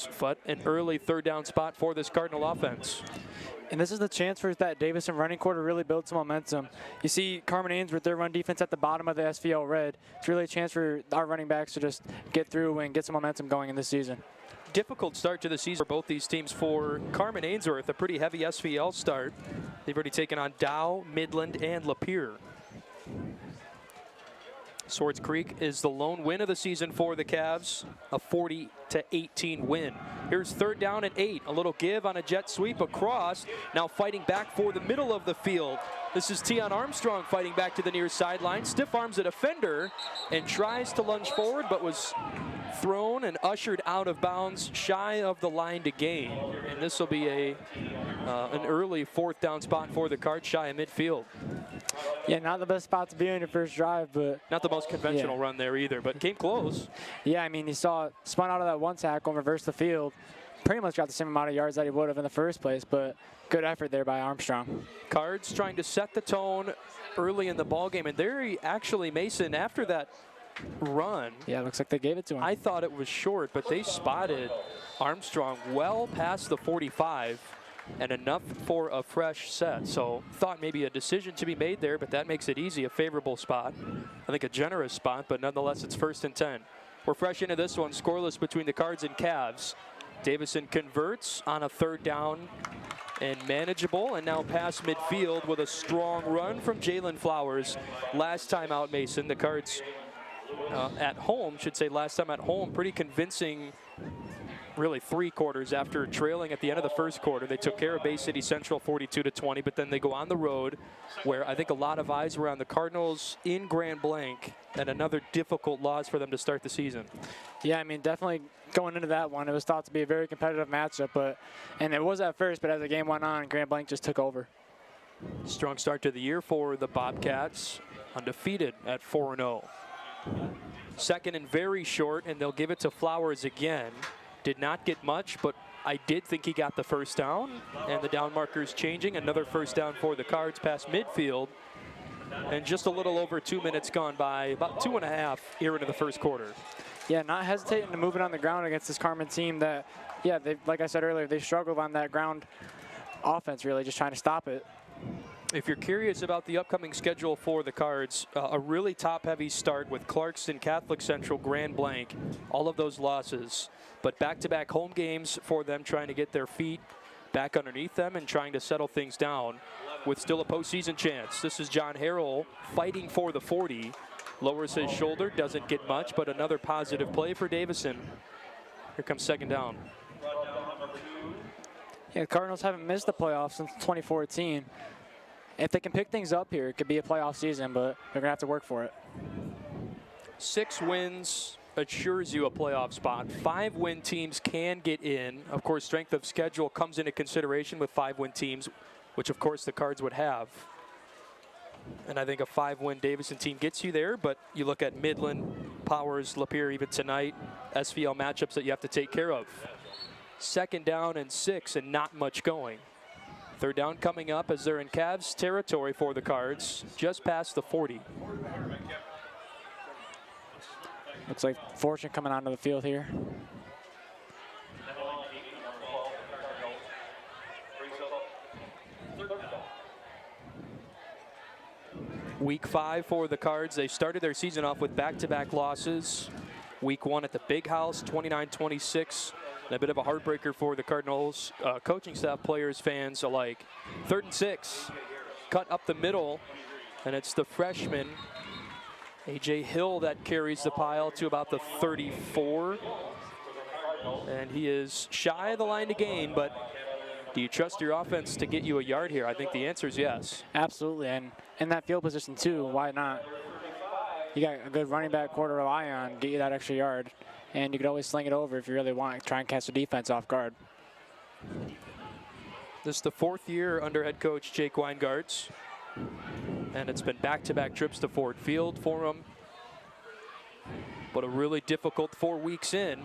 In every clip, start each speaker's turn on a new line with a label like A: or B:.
A: yards, but an early third down spot for this Cardinal offense.
B: And this is the chance for that Davison running core to really build some momentum. You see Carman Ainsworth, their run defense at the bottom of the SVL red. It's really a chance for our running backs to just get through and get some momentum going in this season.
A: Difficult start to the season for both these teams. For Carman Ainsworth, a pretty heavy SVL start. They've already taken on Dow, Midland, and Lapeer. Swords Creek is the lone win of the season for the Cavs, a 40-18 win. Here's third down and 8. A little give on a jet sweep across. Now fighting back for the middle of the field. This is Tion Armstrong fighting back to the near sideline. Stiff arms a defender and tries to lunge forward, but was thrown and ushered out of bounds shy of the line to gain. And this will be an early fourth down spot for the Cards, shy of midfield.
B: Yeah, not the best spot to be in your first drive, but
A: not the most conventional run there either, but came close.
B: Yeah, I mean, he saw it spun out of that one tackle and reversed the field. Pretty much got the same amount of yards that he would have in the first place, but good effort there by Armstrong.
A: Cards trying to set the tone early in the ball game, and there actually, Mason, after that run.
B: Yeah, looks like they gave it to him.
A: I thought it was short, but they spotted Armstrong well past the 45 and enough for a fresh set. So thought maybe a decision to be made there, but that makes it easy, a favorable spot. I think a generous spot, but nonetheless it's 1st and 10. We're fresh into this one, scoreless between the Cards and Cavs. Davison converts on a third down and manageable, and now past midfield with a strong run from Jalen Flowers. Last time out, Mason, the Cards at home, should say last time at home, pretty convincing, really 3 quarters after trailing at the end of the first quarter. They took care of Bay City Central 42-20, but then they go on the road where I think a lot of eyes were on the Cardinals in Grand Blanc, and another difficult loss for them to start the season.
B: Yeah, I mean, definitely going into that one, it was thought to be a very competitive matchup, and it was at first, but as the game went on, Grand Blanc just took over.
A: Strong start to the year for the Bobcats, undefeated at 4-0. Second and very short, and they'll give it to Flowers again. Did not get much, but I did think he got the first down, and the down marker's changing. Another first down for the Cards past midfield, and just a little over 2 minutes gone by, about 2.5 here into the first quarter.
B: Yeah, not hesitating to move it on the ground against this Carman team that, yeah, they, like I said earlier, they struggled on that ground offense, really, just trying to stop it.
A: If you're curious about the upcoming schedule for the Cards, a really top-heavy start with Clarkston, Catholic Central, Grand Blanc, all of those losses. But back-to-back home games for them, trying to get their feet back underneath them and trying to settle things down with still a postseason chance. This is John Harrell fighting for the 40. Lowers his shoulder, doesn't get much, but another positive play for Davison. Here comes second down.
B: Yeah, the Cardinals haven't missed the playoffs since 2014. If they can pick things up here, it could be a playoff season, but they're going to have to work for it.
A: 6 wins assures you a playoff spot. 5-win teams can get in. Of course, strength of schedule comes into consideration with 5-win teams, which of course the Cards would have. And I think a 5-win Davison team gets you there, but you look at Midland, Powers, Lapeer even tonight, SVL matchups that you have to take care of. Second down and 6 and not much going. Third down coming up as they're in Cavs territory for the Cards, just past the 40.
B: Looks like Fortune coming onto the field here.
A: Week 5 for the Cards. They started their season off with back-to-back losses. Week 1 at the Big House, 29-26. And a bit of a heartbreaker for the Cardinals, coaching staff, players, fans alike. 3rd and 6, cut up the middle, and it's the freshman, A.J. Hill, that carries the pile to about the 34. And he is shy of the line to gain, but do you trust your offense to get you a yard here? I think the answer is yes.
B: Absolutely, and in that field position too, why not? You got a good running back core to rely on, get you that extra yard. And you could always sling it over if you really want to try and catch the defense off guard.
A: This is the 4th year under head coach Jake Weingartz. And it's been back-to-back trips to Ford Field for him. But a really difficult 4 weeks in.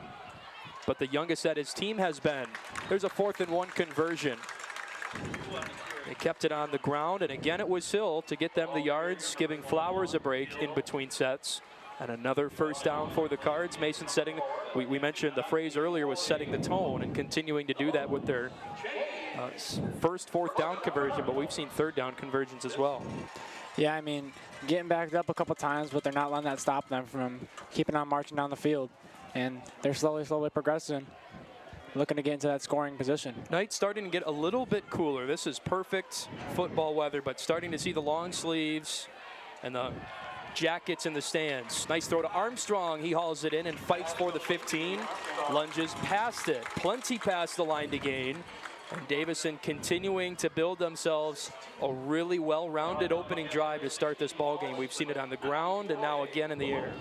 A: But the youngest that his team has been. There's a 4th and 1 conversion. They kept it on the ground, and again it was Hill to get them the yards, giving Flowers a break in between sets. And another first down for the Cards. Mason setting, we mentioned the phrase earlier was setting the tone and continuing to do that with their first fourth down conversion, but we've seen third down conversions as well.
B: Yeah, I mean, getting backed up a couple times, but they're not letting that stop them from keeping on marching down the field. And they're slowly progressing, looking to get into that scoring position.
A: Night's starting to get a little bit cooler. This is perfect football weather, but starting to see the long sleeves and the jackets in the stands. Nice throw to Armstrong. He hauls it in and fights for the 15. Lunges past it. Plenty past the line to gain. And Davison continuing to build themselves a really well-rounded opening drive to start this ball game. We've seen it on the ground and now again in the air.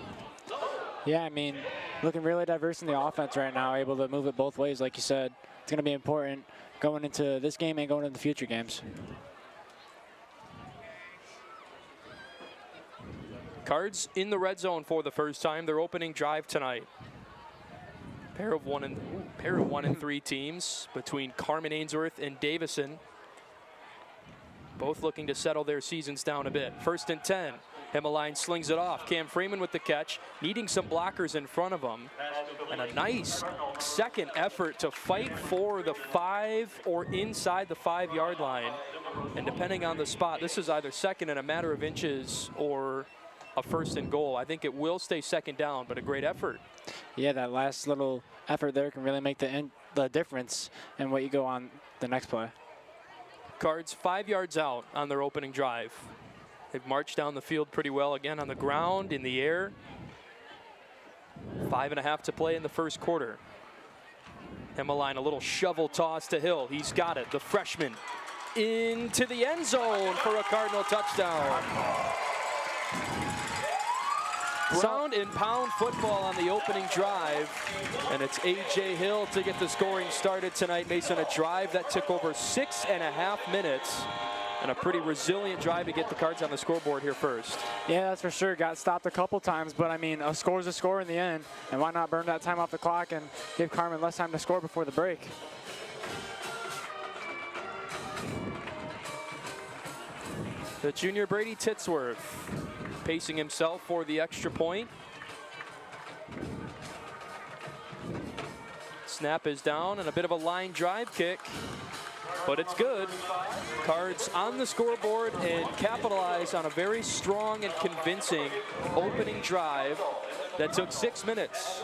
B: Yeah, I mean, looking really diverse in the offense right now, able to move it both ways, like you said. It's going to be important going into this game and going into the future games.
A: Cards in the red zone for the first time. Their opening drive tonight. Pair of one and three teams between Carman, Ainsworth, and Davison. Both looking to settle their seasons down a bit. 1st and 10. Himmeline slings it off. Cam Freeman with the catch, needing some blockers in front of him. And a nice second effort to fight for the 5 or inside the 5-yard line. And depending on the spot, this is either second in a matter of inches or a 1st and goal. I think it will stay second down, but a great effort.
B: Yeah, that last little effort there can really make the difference in what you go on the next play.
A: Cards 5 yards out on their opening drive. They've marched down the field pretty well again on the ground, in the air. 5.5 to play in the first quarter. Himmeline, a little shovel toss to Hill. He's got it, the freshman, into the end zone for a Cardinal touchdown. Ground and pound football on the opening drive, and it's A.J. Hill to get the scoring started tonight. Mason, a drive that took over 6.5 minutes, and a pretty resilient drive to get the Cards on the scoreboard here first.
B: Yeah, that's for sure. Got stopped a couple times, but I mean, a score's a score in the end, and why not burn that time off the clock and give Carman less time to score before the break?
A: The junior Brady Titsworth pacing himself for the extra point. Snap is down and a bit of a line drive kick, but it's good. Cards on the scoreboard and capitalize on a very strong and convincing opening drive that took 6 minutes.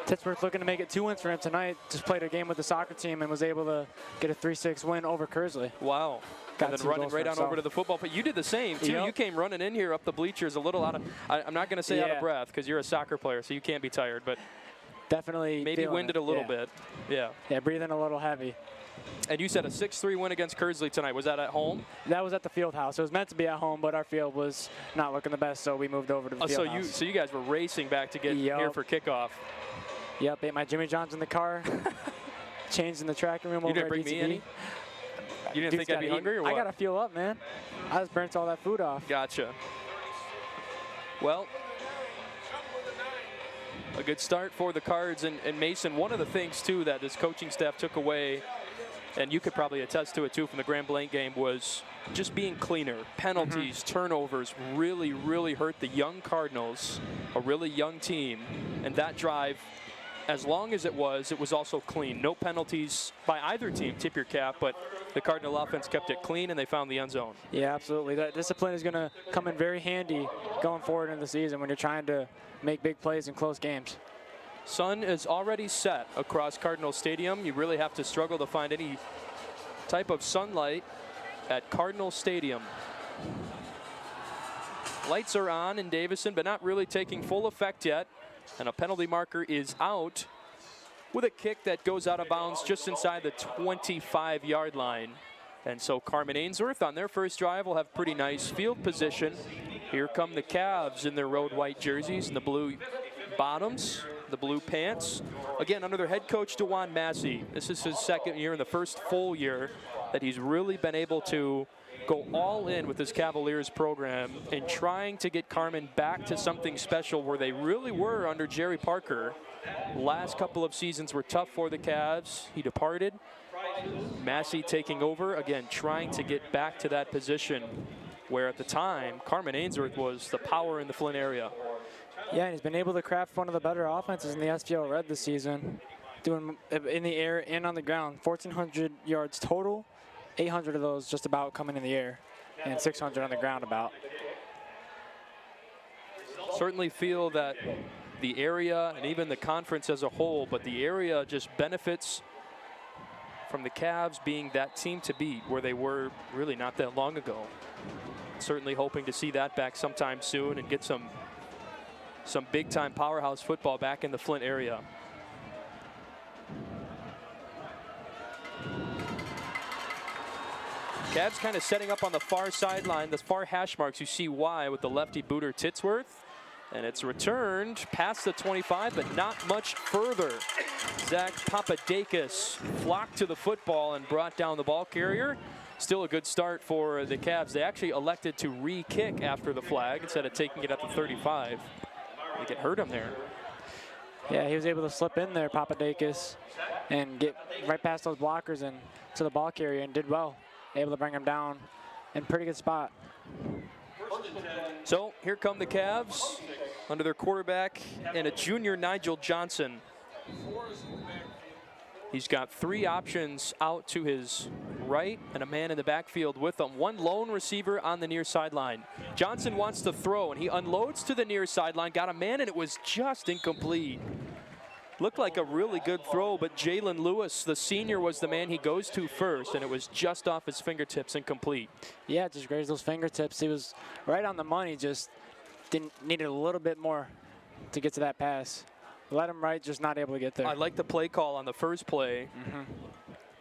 B: Titsworth looking to make it 2 wins for him tonight. Just played a game with the soccer team and was able to get a 3-6 win over Kersley.
A: Wow.
B: Got
A: and then running right on over to the football. But you did the same, too.
B: Yep.
A: You came running in here up the bleachers a little out of, I'm not going to say out of breath because you're a soccer player, so you can't be tired. But
B: definitely
A: maybe winded a little bit. Yeah.
B: Yeah, breathing a little heavy.
A: And you said a 6-3 win against Kersley tonight. Was that at home?
B: That was at the field house. It was meant to be at home, but our field was not looking the best, so we moved over to the field house.
A: So you guys were racing back to get here for kickoff.
B: Yep, ate my Jimmy John's in the car. Changed in the tracking room.
A: You didn't bring me any? You didn't think I'd be hungry or what?
B: I got to fuel up, man. I just burnt all that food off.
A: Gotcha. Well, a good start for the Cards. And Mason, one of the things, too, that this coaching staff took away, and you could probably attest to it, too, from the Grand Blanc game, was just being cleaner. Penalties, turnovers really, really hurt the young Cardinals, a really young team. And that drive, as long as it was also clean. No penalties by either team, tip your cap, but the Cardinal offense kept it clean and they found the end zone.
B: Yeah, absolutely. That discipline is going to come in very handy going forward in the season when you're trying to make big plays in close games.
A: Sun is already set across Cardinal Stadium. You really have to struggle to find any type of sunlight at Cardinal Stadium. Lights are on in Davison, but not really taking full effect yet. And a penalty marker is out with a kick that goes out of bounds just inside the 25-yard line. And so Carman Ainsworth on their first drive will have pretty nice field position. Here come the Cavs in their road white jerseys and the blue bottoms, the blue pants. Again, under their head coach, DeJuan Massey. This is his second year and the first full year that he's really been able to go all in with this Cavaliers program and trying to get Carman back to something special where they really were under Jerry Parker. Last couple of seasons were tough for the Cavs. He departed. Massey taking over, again, trying to get back to that position. where at the time, Carman Ainsworth was the power in the Flint area.
B: Yeah, and he's been able to craft one of the better offenses in the SPL Red this season, doing in the air and on the ground. 1,400 yards total, 800 of those just about coming in the air, and 600 on the ground about.
A: Certainly feel that the area and even the conference as a whole, but the area just benefits from the Cavs being that team to beat where they were really not that long ago. Certainly hoping to see that back sometime soon and get some big-time powerhouse football back in the Flint area. Cavs kind of setting up on the far sideline, the far hash marks. You see why with the lefty booter Titsworth. And it's returned past the 25, but not much further. Zach Papadakis flocked to the football and brought down the ball carrier. Still a good start for the Cavs. They actually elected to re-kick after the flag instead of taking it at the 35. I think it hurt him there.
B: Yeah, he was able to slip in there, Papadakis, and get right past those blockers and to the ball carrier and did well. Able to bring him down in pretty good spot.
A: So here come the Cavs under their quarterback and a junior Nigel Johnson. He's got 3 options out to his right and a man in the backfield with him. One lone receiver on the near sideline. Johnson wants to throw and he unloads to the near sideline, got a man and it was just incomplete. Looked like a really good throw, but Jalen Lewis, the senior, was the man he goes to first, and it was just off his fingertips, incomplete.
B: Yeah, just grazed those fingertips. He was right on the money, just needed a little bit more to get to that pass. Let him right, just not able to get there.
A: I like the play call on the first play.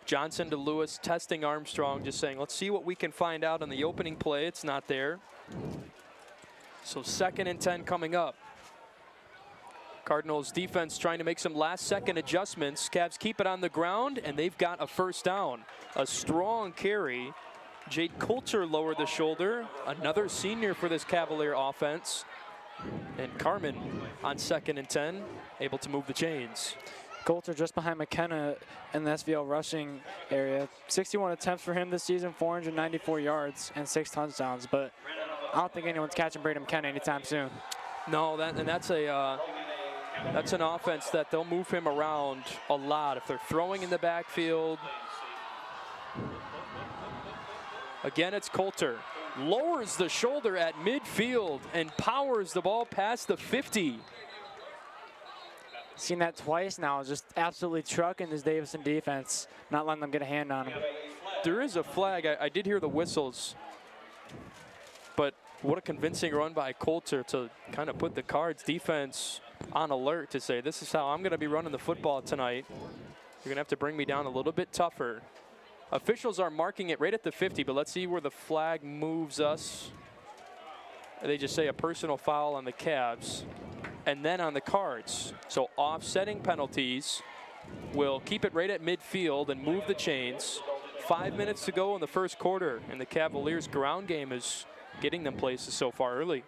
A: Johnson to Lewis, testing Armstrong, just saying, let's see what we can find out on the opening play. It's not there. So 2nd and 10 coming up. Cardinals defense trying to make some last-second adjustments. Cavs keep it on the ground, and they've got a first down. A strong carry. Jade Coulter lowered the shoulder. Another senior for this Cavalier offense. And Carman on 2nd and 10, able to move the chains.
B: Coulter just behind McKenna in the SVL rushing area. 61 attempts for him this season, 494 yards and 6 touchdowns. But I don't think anyone's catching Brady McKenna anytime soon.
A: No, that's an offense that they'll move him around a lot if they're throwing in the backfield. Again, it's Coulter. Lowers the shoulder at midfield and powers the ball past the 50.
B: Seen that twice now, just absolutely trucking this Davison defense, not letting them get a hand on him.
A: There is a flag. I did hear the whistles, but what a convincing run by Coulter to kind of put the Cards defense on alert to say, this is how I'm going to be running the football tonight. You're going to have to bring me down a little bit tougher. Officials are marking it right at the 50, but let's see where the flag moves us. They just say a personal foul on the Cavs and then on the Cards. So offsetting penalties will keep it right at midfield and move the chains. 5 minutes to go in the first quarter, and the Cavaliers' ground game is getting them places so far early.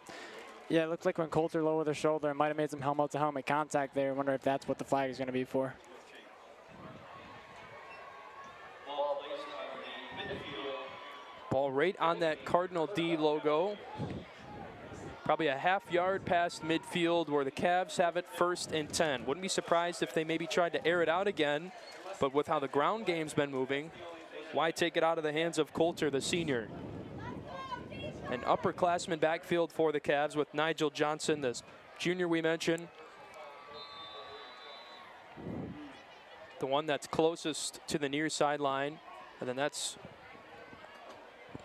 B: Yeah, it looked like when Coulter lowered the shoulder, it might have made some helmet-to-helmet contact there. I wonder if that's what the flag is going to be for.
A: Ball right on that Cardinal D logo. Probably a half-yard past midfield where the Cavs have it 1st and 10. Wouldn't be surprised if they maybe tried to air it out again, but with how the ground game's been moving, why take it out of the hands of Coulter, the senior? An upperclassman backfield for the Cavs with Nigel Johnson, the junior we mentioned. The one that's closest to the near sideline. And then that's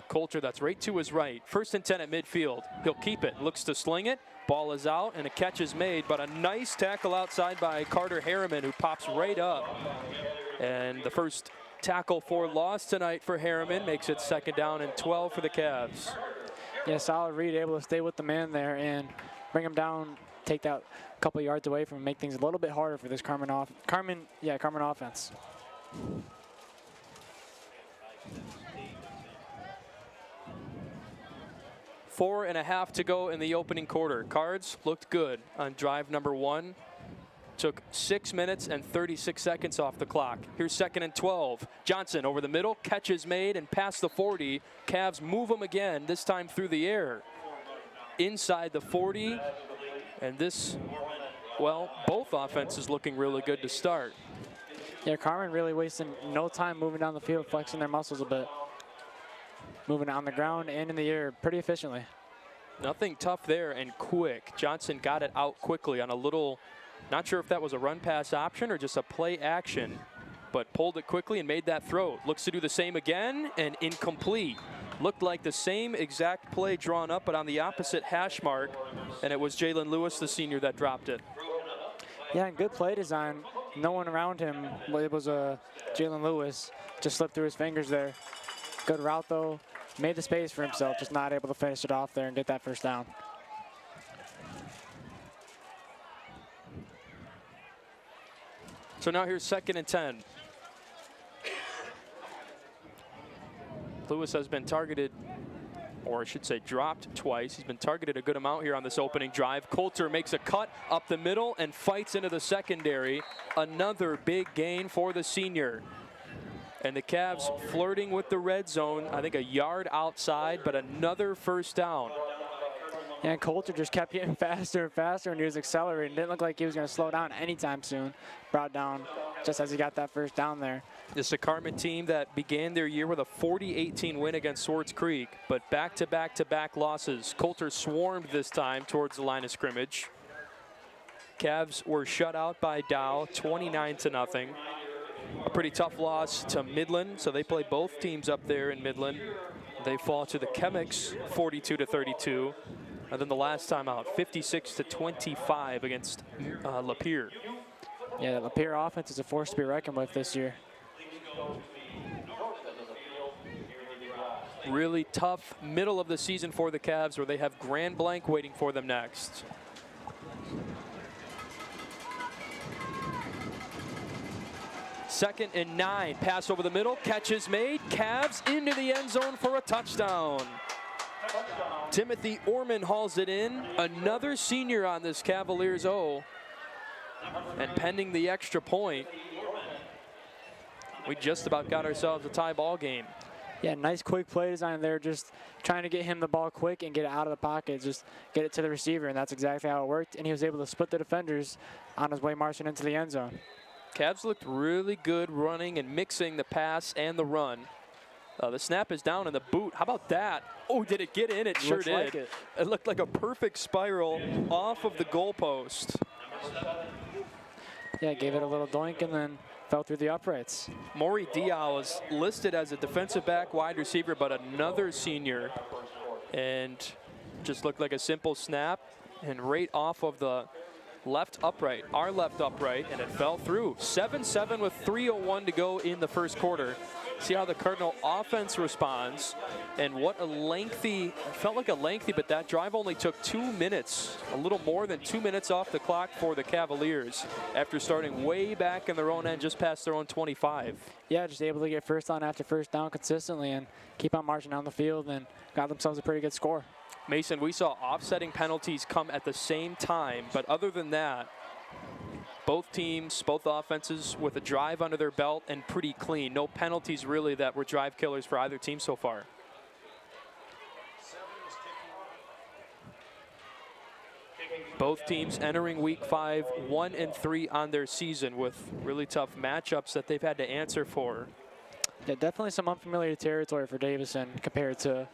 A: Coulter, that's right to his right. 1st and 10 at midfield. He'll keep it, looks to sling it. Ball is out and a catch is made, but a nice tackle outside by Carter Harriman, who pops right up. And the first tackle for loss tonight for Harriman makes it 2nd down and 12 for the Cavs.
B: Yeah, solid read, able to stay with the man there and bring him down, take that a couple yards away from him, make things a little bit harder for this Carman offense. 4.5 to go in the opening quarter. Cards looked good on drive number 1.
A: took 6 minutes and 36 seconds off the clock. Here's 2nd and 12. Johnson over the middle, catch is made and past the 40. Cavs move them again, this time through the air. Inside the 40, and this, well, both offenses looking really good to start.
B: Yeah, Carman really wasting no time moving down the field, flexing their muscles a bit. Moving on the ground and in the air pretty efficiently.
A: Nothing tough there and quick. Johnson got it out quickly on a little, not sure if that was a run pass option or just a play action, but pulled it quickly and made that throw. Looks to do the same again and incomplete. Looked like the same exact play drawn up, but on the opposite hash mark, and it was Jalen Lewis, the senior, that dropped it.
B: Yeah, and good play design. No one around him. Well, it was Jalen Lewis. Just slipped through his fingers there. Good route, though. Made the space for himself, just not able to finish it off there and get that first down.
A: So now here's 2nd and 10. Lewis has been targeted, or I should say dropped twice. He's been targeted a good amount here on this opening drive. Coulter makes a cut up the middle and fights into the secondary. Another big gain for the senior. And the Cavs flirting with the red zone, I think a yard outside, but another first down.
B: And Coulter just kept getting faster and faster when he was accelerating. Didn't look like he was going to slow down anytime soon. Brought down just as he got that first down there.
A: This is a Carman team that began their year with a 40-18 win against Swartz Creek, but back-to-back-to-back losses. Coulter swarmed this time towards the line of scrimmage. Cavs were shut out by Dow, 29-0. A pretty tough loss to Midland, so they play both teams up there in Midland. They fall to the Chemics, 42-32. And then the last time out, 56-25 against Lapeer.
B: Yeah, the Lapeer offense is a force to be reckoned with this year.
A: Really tough middle of the season for the Cavs, where they have Grand Blanc waiting for them next. Second and 9, pass over the middle, catch is made. Cavs into the end zone for a touchdown. Timothy Orman hauls it in. Another senior on this Cavaliers O. And pending the extra point, we just about got ourselves a tie ball game.
B: Yeah, nice quick play design there, just trying to get him the ball quick and get it out of the pocket, just get it to the receiver, and that's exactly how it worked. And he was able to split the defenders on his way marching into the end zone.
A: Cavs looked really good running and mixing the pass and the run. The snap is down in the boot. How about that? Oh, did it get in? It sure did.
B: Like it.
A: It looked like a perfect spiral off of the goalpost.
B: Yeah, gave it a little doink and then fell through the uprights.
A: Maury Dial is listed as a defensive back wide receiver, but another senior. And just looked like a simple snap and right off of the left upright, our left upright, and it fell through. 7-7 with 3:01 to go in the first quarter. See how the Cardinal offense responds, and what a lengthy, it felt like a lengthy, but that drive only took 2 minutes, a little more than 2 minutes off the clock for the Cavaliers after starting way back in their own end, just past their own 25.
B: Yeah, just able to get first down after first down consistently and keep on marching down the field and got themselves a pretty good score.
A: Mason, we saw offsetting penalties come at the same time, but other than that, both teams, both offenses with a drive under their belt and pretty clean. No penalties really that were drive killers for either team so far. Both teams entering week 5, 1-3 on their season with really tough matchups that they've had to answer for.
B: Yeah, definitely some unfamiliar territory for Davison compared to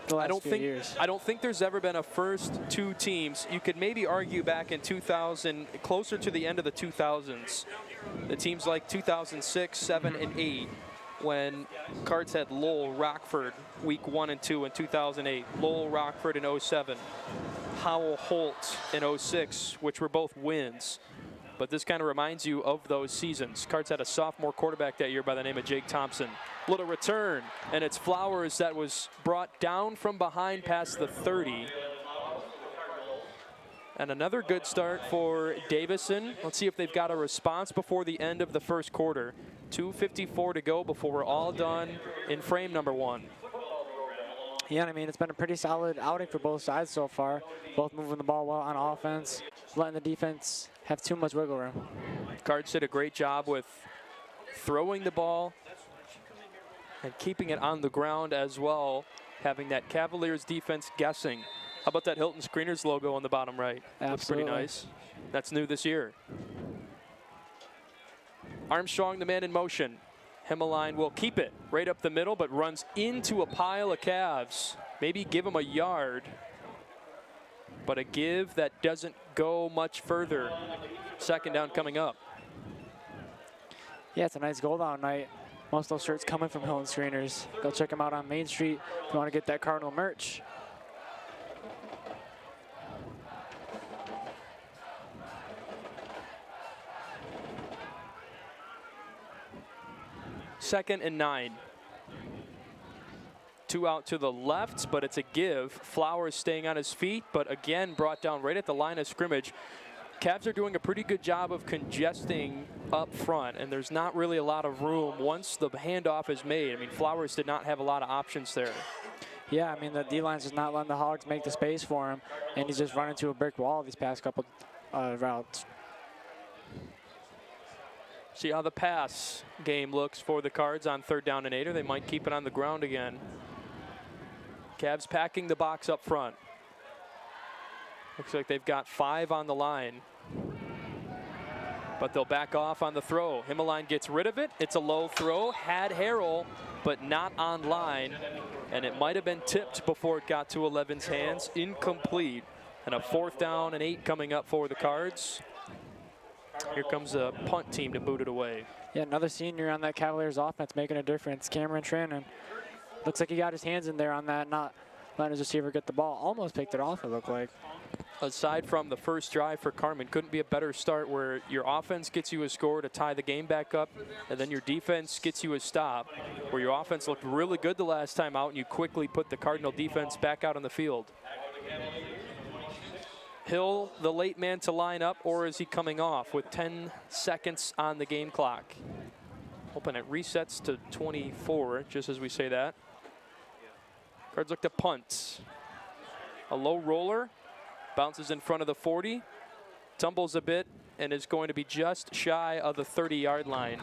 B: the last few years.
A: I don't think there's ever been a first two teams. You could maybe argue back in 2000, closer to the end of the 2000s, the teams like 2006, 7, and 8, when Cards had Lowell, Rockford, week 1 and 2 in 2008, Lowell, Rockford in 07, Howell, Holt in 06, which were both wins. But this kind of reminds you of those seasons. Cards had a sophomore quarterback that year by the name of Jake Thompson. Little return, and it's Flowers that was brought down from behind past the 30. And another good start for Davison. Let's see if they've got a response before the end of the first quarter. 2:54 to go before we're all done in frame number 1.
B: Yeah, I mean, it's been a pretty solid outing for both sides so far. Both moving the ball well on offense, letting the defense have too much wiggle room.
A: Cards did a great job with throwing the ball and keeping it on the ground as well, having that Cavaliers defense guessing. How about that Hilton Screeners logo on the bottom right?
B: Absolutely.
A: Looks pretty nice. That's new this year. Armstrong, the man in motion. Himmeline will keep it right up the middle, but runs into a pile of Cavs. Maybe give him a yard, but a give that doesn't go much further. Second down coming up.
B: Yeah, it's a nice goal down night. Most of those shirts coming from Hilton Screeners. Go check them out on Main Street if you want to get that Cardinal merch.
A: Second and 9. 2 out to the left, but it's a give. Flowers staying on his feet, but again brought down right at the line of scrimmage. Cavs are doing a pretty good job of congesting up front, and there's not really a lot of room once the handoff is made. I mean, Flowers did not have a lot of options there.
B: Yeah, I mean, the D-line's just not letting the Hogs make the space for him, and he's just running to a brick wall these past couple routes.
A: See how the pass game looks for the Cards on 3rd down and 8, or they might keep it on the ground again. Cavs packing the box up front. Looks like they've got 5 on the line, but they'll back off on the throw. Himmeline gets rid of it. It's a low throw. Had Harrell, but not on line, and it might have been tipped before it got to 11's hands. Incomplete, and a 4th down and 8 coming up for the Cards. Here comes a punt team to boot it away.
B: Yeah, another senior on that Cavaliers offense making a difference. Cameron Trannon. Looks like he got his hands in there on that, not letting his receiver get the ball. Almost picked it off, it looked like.
A: Aside from the first drive for Carman, couldn't be a better start where your offense gets you a score to tie the game back up, and then your defense gets you a stop, where your offense looked really good the last time out, and you quickly put the Cardinal defense back out on the field. Hill, the late man to line up, or is he coming off with 10 seconds on the game clock? Hoping it resets to 24, just as we say that. Cards look to punt. A low roller, bounces in front of the 40, tumbles a bit, and is going to be just shy of the 30-yard line.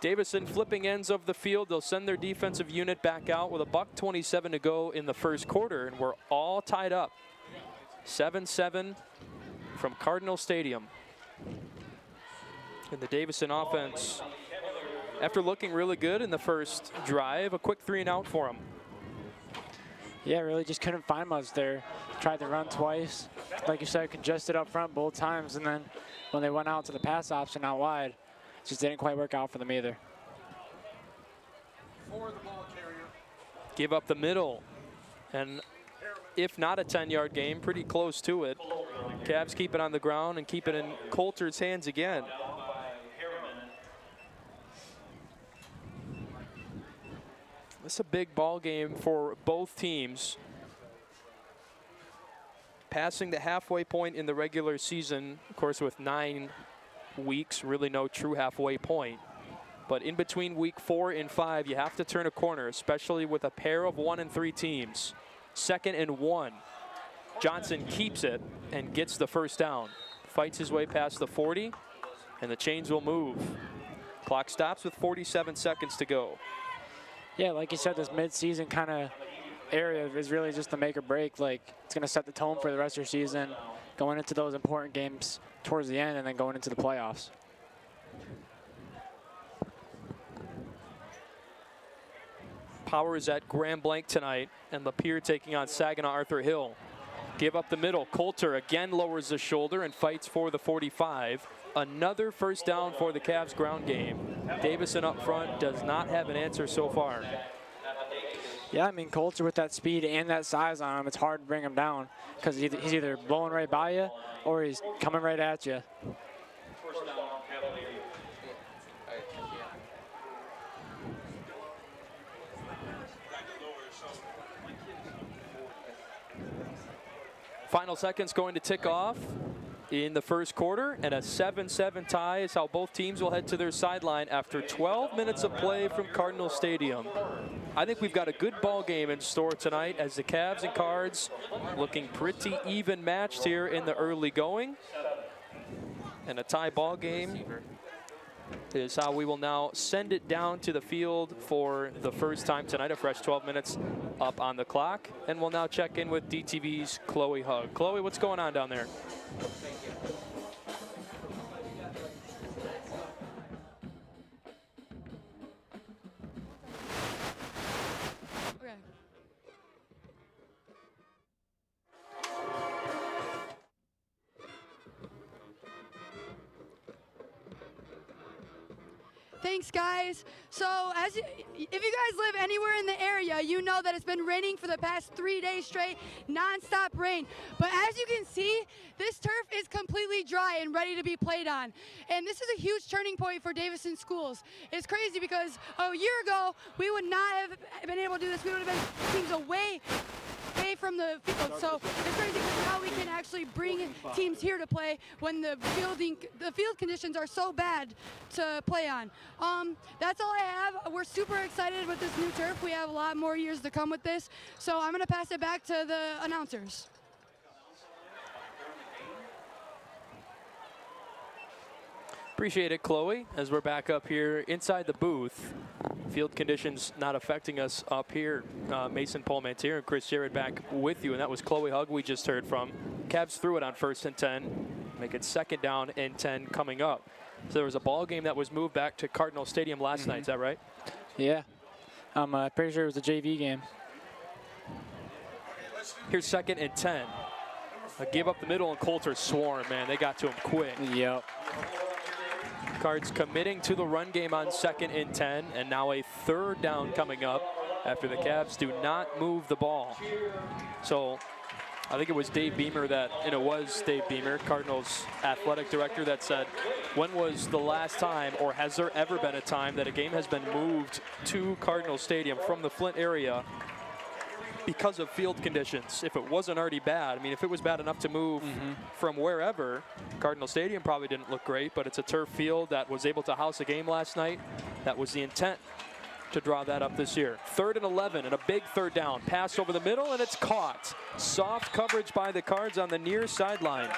A: Davison flipping ends of the field. They'll send their defensive unit back out with a $1:27 to go in the first quarter, and we're all tied up. 7-7 from Cardinal Stadium. And the Davison offense, after looking really good in the first drive, a quick 3-and-out for them.
B: Yeah, really just couldn't find much there. Tried to run twice. Like you said, congested up front both times, and then when they went out to the pass option out wide, it just didn't quite work out for them either.
A: Give up the middle, and if not a 10-yard game, pretty close to it. Cavs keep it on the ground and keep it in Coulter's hands again. This is a big ball game for both teams. Passing the halfway point in the regular season, of course, with 9 weeks, really no true halfway point. But in between week 4 and 5, you have to turn a corner, especially with a pair of 1 and 3 teams. 2nd and 1. Johnson keeps it and gets the first down. Fights his way past the 40, and the chains will move. Clock stops with 47 seconds to go.
B: Yeah, like you said, this mid-season kind of area is really just the make or break. Like, it's going to set the tone for the rest of your season, going into those important games towards the end and then going into the playoffs.
A: Powers at Grand Blanc tonight, and Lapeer taking on Saginaw Arthur Hill. Give up the middle. Coulter again lowers the shoulder and fights for the 45. Another first down for the Cavs ground game. Davison up front does not have an answer so far.
B: Yeah, I mean, Coulter with that speed and that size on him, it's hard to bring him down because he's either blowing right by you or he's coming right at you.
A: Final seconds going to tick off in the first quarter, and a 7-7 tie is how both teams will head to their sideline after 12 minutes of play from Cardinal Stadium. I think we've got a good ball game in store tonight as the Cavs and Cards looking pretty even matched here in the early going. And a tie ball game is how we will now send it down to the field for the first time tonight. A fresh 12 minutes up on the clock. And we'll now check in with DTV's Chloe Hug. Chloe, what's going on down there?
C: Thanks, guys. So if you guys live anywhere in the area, you know that it's been raining for the past 3 days straight, non-stop rain. But as you can see, this turf is completely dry and ready to be played on. And this is a huge turning point for Davison schools. It's crazy because a year ago, we would not have been able to do this. We would have been teams away from the field. So it's crazy because now we can actually bring teams here to play when the field conditions are so bad to play on. That's all I have. We're super excited with this new turf. We have a lot more years to come with this. So I'm going to pass it back to the announcers.
A: Appreciate it, Chloe, as we're back up here inside the booth. Field conditions not affecting us up here. Mason Palmentier and Chris Sherrod back with you, and that was Chloe Hug we just heard from. Cavs threw it on 1st and 10, make it 2nd down and 10 coming up. So there was a ball game that was moved back to Cardinal Stadium last night, is that right?
B: Yeah, I'm pretty sure it was a JV game.
A: Here's 2nd and 10. A give up the middle and Coulter swarm, man. They got to him quick.
B: Yep.
A: Cards committing to the run game on 2nd and 10, and now a 3rd down coming up after the Cavs do not move the ball. So I think it was Dave Beamer Cardinals athletic director, that said, when was the last time, or has there ever been a time that a game has been moved to Cardinal Stadium from the Flint area because of field conditions? If it wasn't already bad, I mean, if it was bad enough to move from wherever, Cardinal Stadium probably didn't look great, but it's a turf field that was able to house a game last night. That was the intent, to draw that up this year. 3rd and 11 and a big 3rd down. Pass over the middle and it's caught. Soft coverage by the Cards on the near sideline.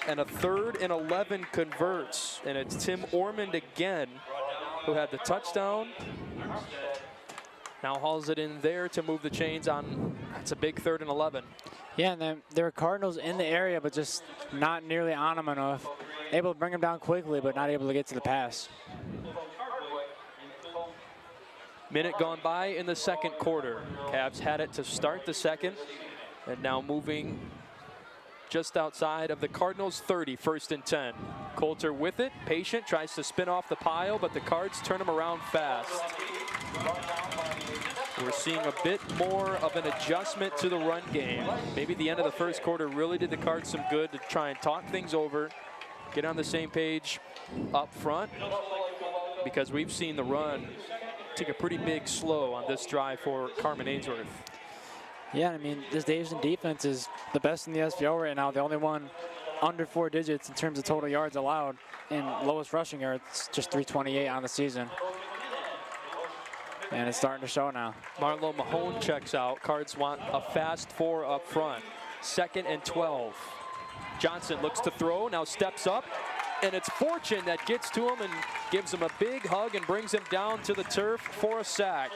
A: And a 3rd and 11 converts. And it's Tim Ormond again who had the touchdown. Now hauls it in there to move the chains on. That's a big 3rd and 11.
B: Yeah, and then there were Cardinals in the area, but just not nearly on them enough. Able to bring them down quickly, but not able to get to the pass.
A: Minute gone by in the 2nd quarter. Cavs had it to start the 2nd, and now moving just outside of the Cardinals 30, 1st and 10. Coulter with it, patient, tries to spin off the pile, but the Cards turn him around fast. We're seeing a bit more of an adjustment to the run game. Maybe the end of the 1st quarter really did the Cards some good to try and talk things over, get on the same page up front, because we've seen the run take a pretty big slow on this drive for Carman Ainsworth.
B: Yeah, I mean, this Davison defense is the best in the SVO right now. The only one under 4 digits in terms of total yards allowed, and lowest rushing yards, just 328 on the season. And it's starting to show now.
A: Marlo Mahone checks out. Cards want a fast 4 up front. 2nd and 12. Johnson looks to throw, now steps up, and it's Fortune that gets to him and gives him a big hug and brings him down to the turf for a sack.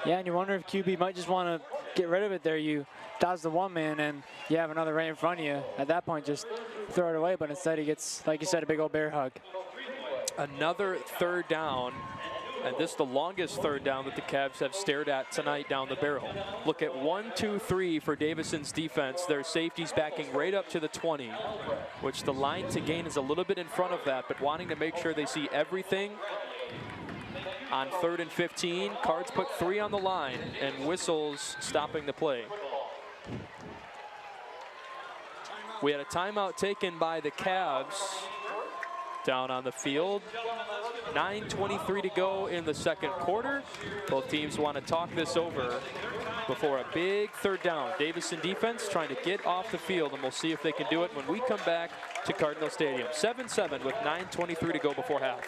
B: Yeah, and you wonder if QB might just want to get rid of it there. You dodge the one man and you have another right in front of you. At that point, just throw it away, but instead he gets, like you said, a big old bear hug.
A: Another 3rd down, and this is the longest 3rd down that the Cavs have stared at tonight down the barrel. Look at 1, 2, 3 for Davison's defense. Their safeties backing right up to the 20, which the line to gain is a little bit in front of that, but wanting to make sure they see everything. On 3rd and 15, Cards put 3 on the line, and whistles stopping the play. We had a timeout taken by the Cavs down on the field. 9:23 to go in the 2nd quarter. Both teams want to talk this over before a big 3rd down. Davison defense trying to get off the field, and we'll see if they can do it when we come back to Cardinal Stadium. 7-7 with 9:23 to go before half.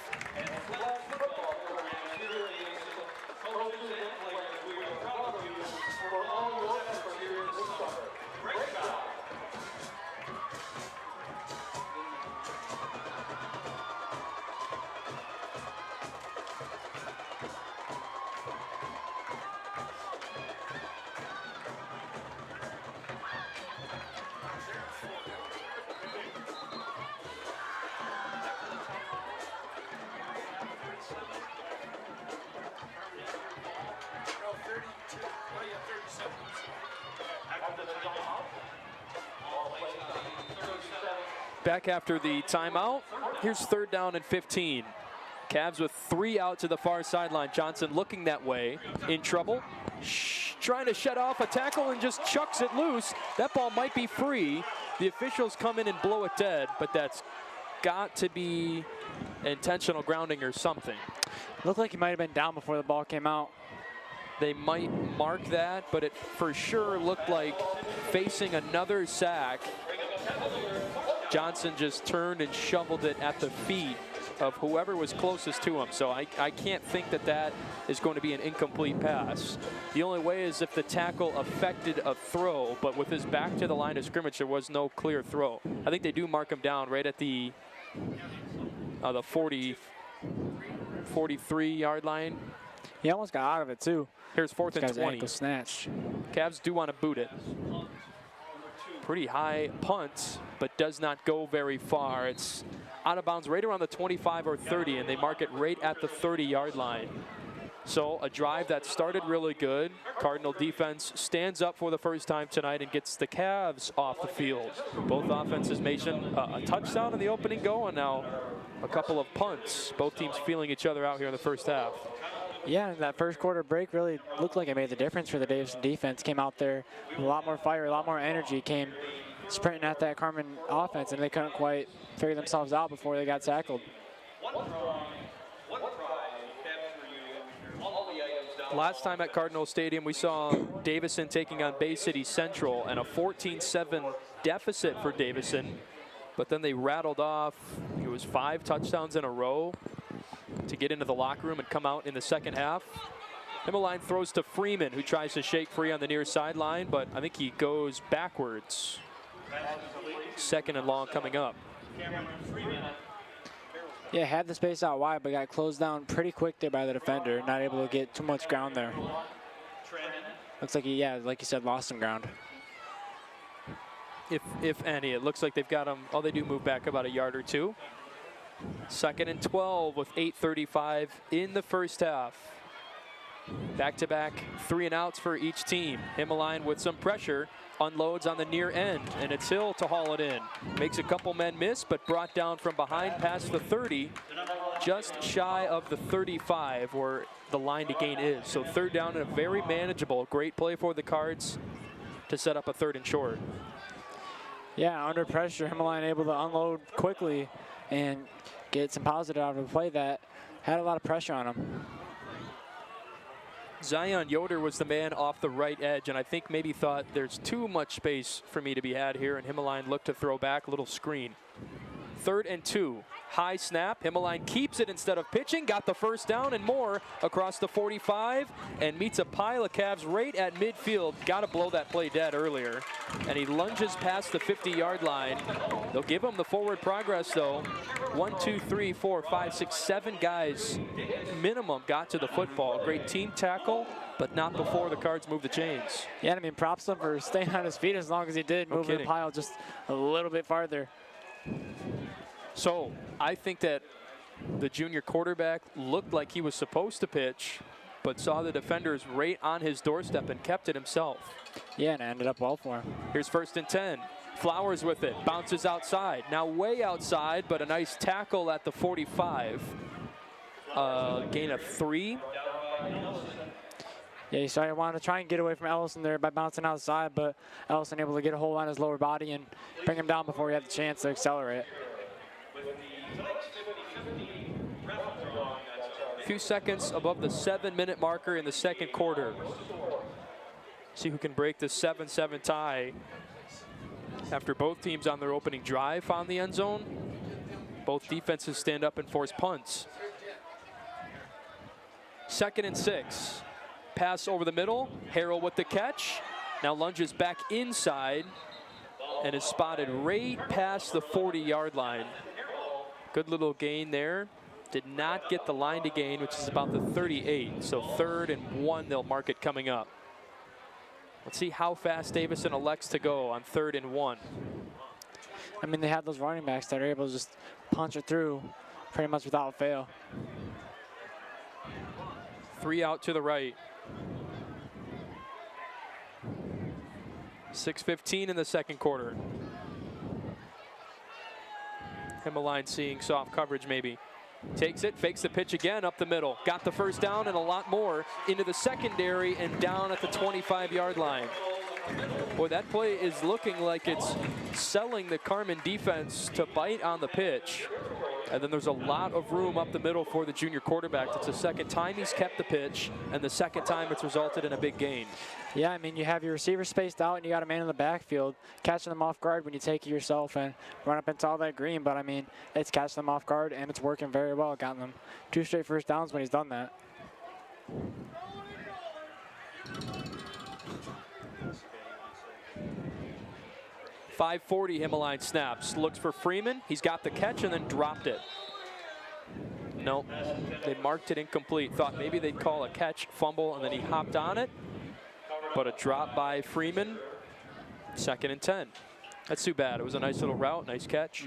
A: Back after the timeout. Here's 3rd down and 15. Cavs with 3 out to the far sideline. Johnson looking that way, in trouble. Trying to shut off a tackle and just chucks it loose. That ball might be free. The officials come in and blow it dead, but that's got to be intentional grounding or something.
B: Looked like he might have been down before the ball came out.
A: They might mark that, but it for sure looked like facing another sack. Johnson just turned and shoveled it at the feet of whoever was closest to him. So I can't think that that is going to be an incomplete pass. The only way is if the tackle affected a throw, but with his back to the line of scrimmage, there was no clear throw. I think they do mark him down right at the 43-yard line.
B: He almost got out of it, too.
A: Here's 4th and 20.
B: Ankle snatched.
A: Cavs do want to boot it. Pretty high punt, but does not go very far. It's out of bounds right around the 25 or 30, and they mark it right at the 30-yard line. So a drive that started really good. Cardinal defense stands up for the first time tonight and gets the Cavs off the field. Both offenses made a touchdown in the opening go, and now a couple of punts. Both teams feeling each other out here in the first half.
B: Yeah, that first quarter break really looked like it made the difference for the Davison defense. Came out there with a lot more fire, a lot more energy, came sprinting at that Carman offense, and they couldn't quite figure themselves out before they got tackled.
A: Last time at Cardinal Stadium, we saw Davison taking on Bay City Central and a 14-7 deficit for Davison. But then they rattled off, it was 5 touchdowns in a row to get into the locker room and come out in the second half. Himmeline throws to Freeman, who tries to shake free on the near sideline, but I think he goes backwards. 2nd and long coming up.
B: Yeah, had the space out wide, but got closed down pretty quick there by the defender. Not able to get too much ground there. Looks like he, yeah, like you said, lost some ground.
A: If any, it looks like they've got him. Oh, they do move back about a yard or two. 2nd and 12 with 8:35 in the first half. Back-to-back 3 and outs for each team. Himmeline with some pressure unloads on the near end, and it's Hill to haul it in. Makes a couple men miss, but brought down from behind past the 30, just shy of the 35 where the line to gain is. So 3rd down and a very manageable, great play for the Cards to set up a 3rd and short.
B: Yeah, under pressure, Himmeline able to unload quickly and get some positive out of a play that had a lot of pressure on him.
A: Zion Yoder was the man off the right edge, and I think maybe thought there's too much space for me to be had here, and Himmeline looked to throw back, a little screen. 3rd and 2, high snap. Himmeline keeps it instead of pitching, got the first down and more across the 45, and meets a pile of Cavs right at midfield. Got to blow that play dead earlier, and he lunges past the 50-yard line. They'll give him the forward progress, though. 1, 2, 3, 4, 5, 6, 7 guys minimum got to the football. Great team tackle, but not before the Cards move the chains.
B: Yeah, I mean, props to him for staying on his feet as long as he did, moving the pile just a little bit farther.
A: So I think that the junior quarterback looked like he was supposed to pitch, but saw the defenders right on his doorstep and kept it himself.
B: Yeah, and it ended up well for him.
A: Here's 1st and 10. Flowers with it, bounces outside. Now way outside, but a nice tackle at the 45. Gain of 3.
B: Yeah, he started wanting to try and get away from Ellison there by bouncing outside, but Ellison able to get a hold on his lower body and bring him down before he had the chance to accelerate.
A: A few seconds above the 7-minute marker in the 2nd quarter. See who can break the 7-7 tie after both teams on their opening drive found the end zone. Both defenses stand up and force punts. 2nd and 6. Pass over the middle. Harrell with the catch. Now lunges back inside and is spotted right past the 40-yard line. Good little gain there. Did not get the line to gain, which is about the 38. So 3rd and 1, they'll mark it coming up. Let's see how fast Davison elects to go on 3rd and 1.
B: I mean, they have those running backs that are able to just punch it through pretty much without fail.
A: 3 out to the right. 6:15 in the 2nd quarter. Himmeline seeing soft coverage maybe. Takes it, fakes the pitch again up the middle. Got the first down and a lot more into the secondary and down at the 25-yard line. Boy, that play is looking like it's selling the Carman defense to bite on the pitch. And then there's a lot of room up the middle for the junior quarterback. It's the second time he's kept the pitch, and the second time it's resulted in a big gain.
B: Yeah, I mean, you have your receivers spaced out, and you got a man in the backfield catching them off guard when you take it yourself and run up into all that green. But, I mean, it's catching them off guard, and it's working very well. Gotten them 2 straight first downs when he's done that.
A: .540 Himmeline snaps. Looks for Freeman. He's got the catch and then dropped it. Nope. They marked it incomplete. Thought maybe they'd call a catch, fumble, and then he hopped on it. But a drop by Freeman. 2nd and 10. That's too bad. It was a nice little route, nice catch.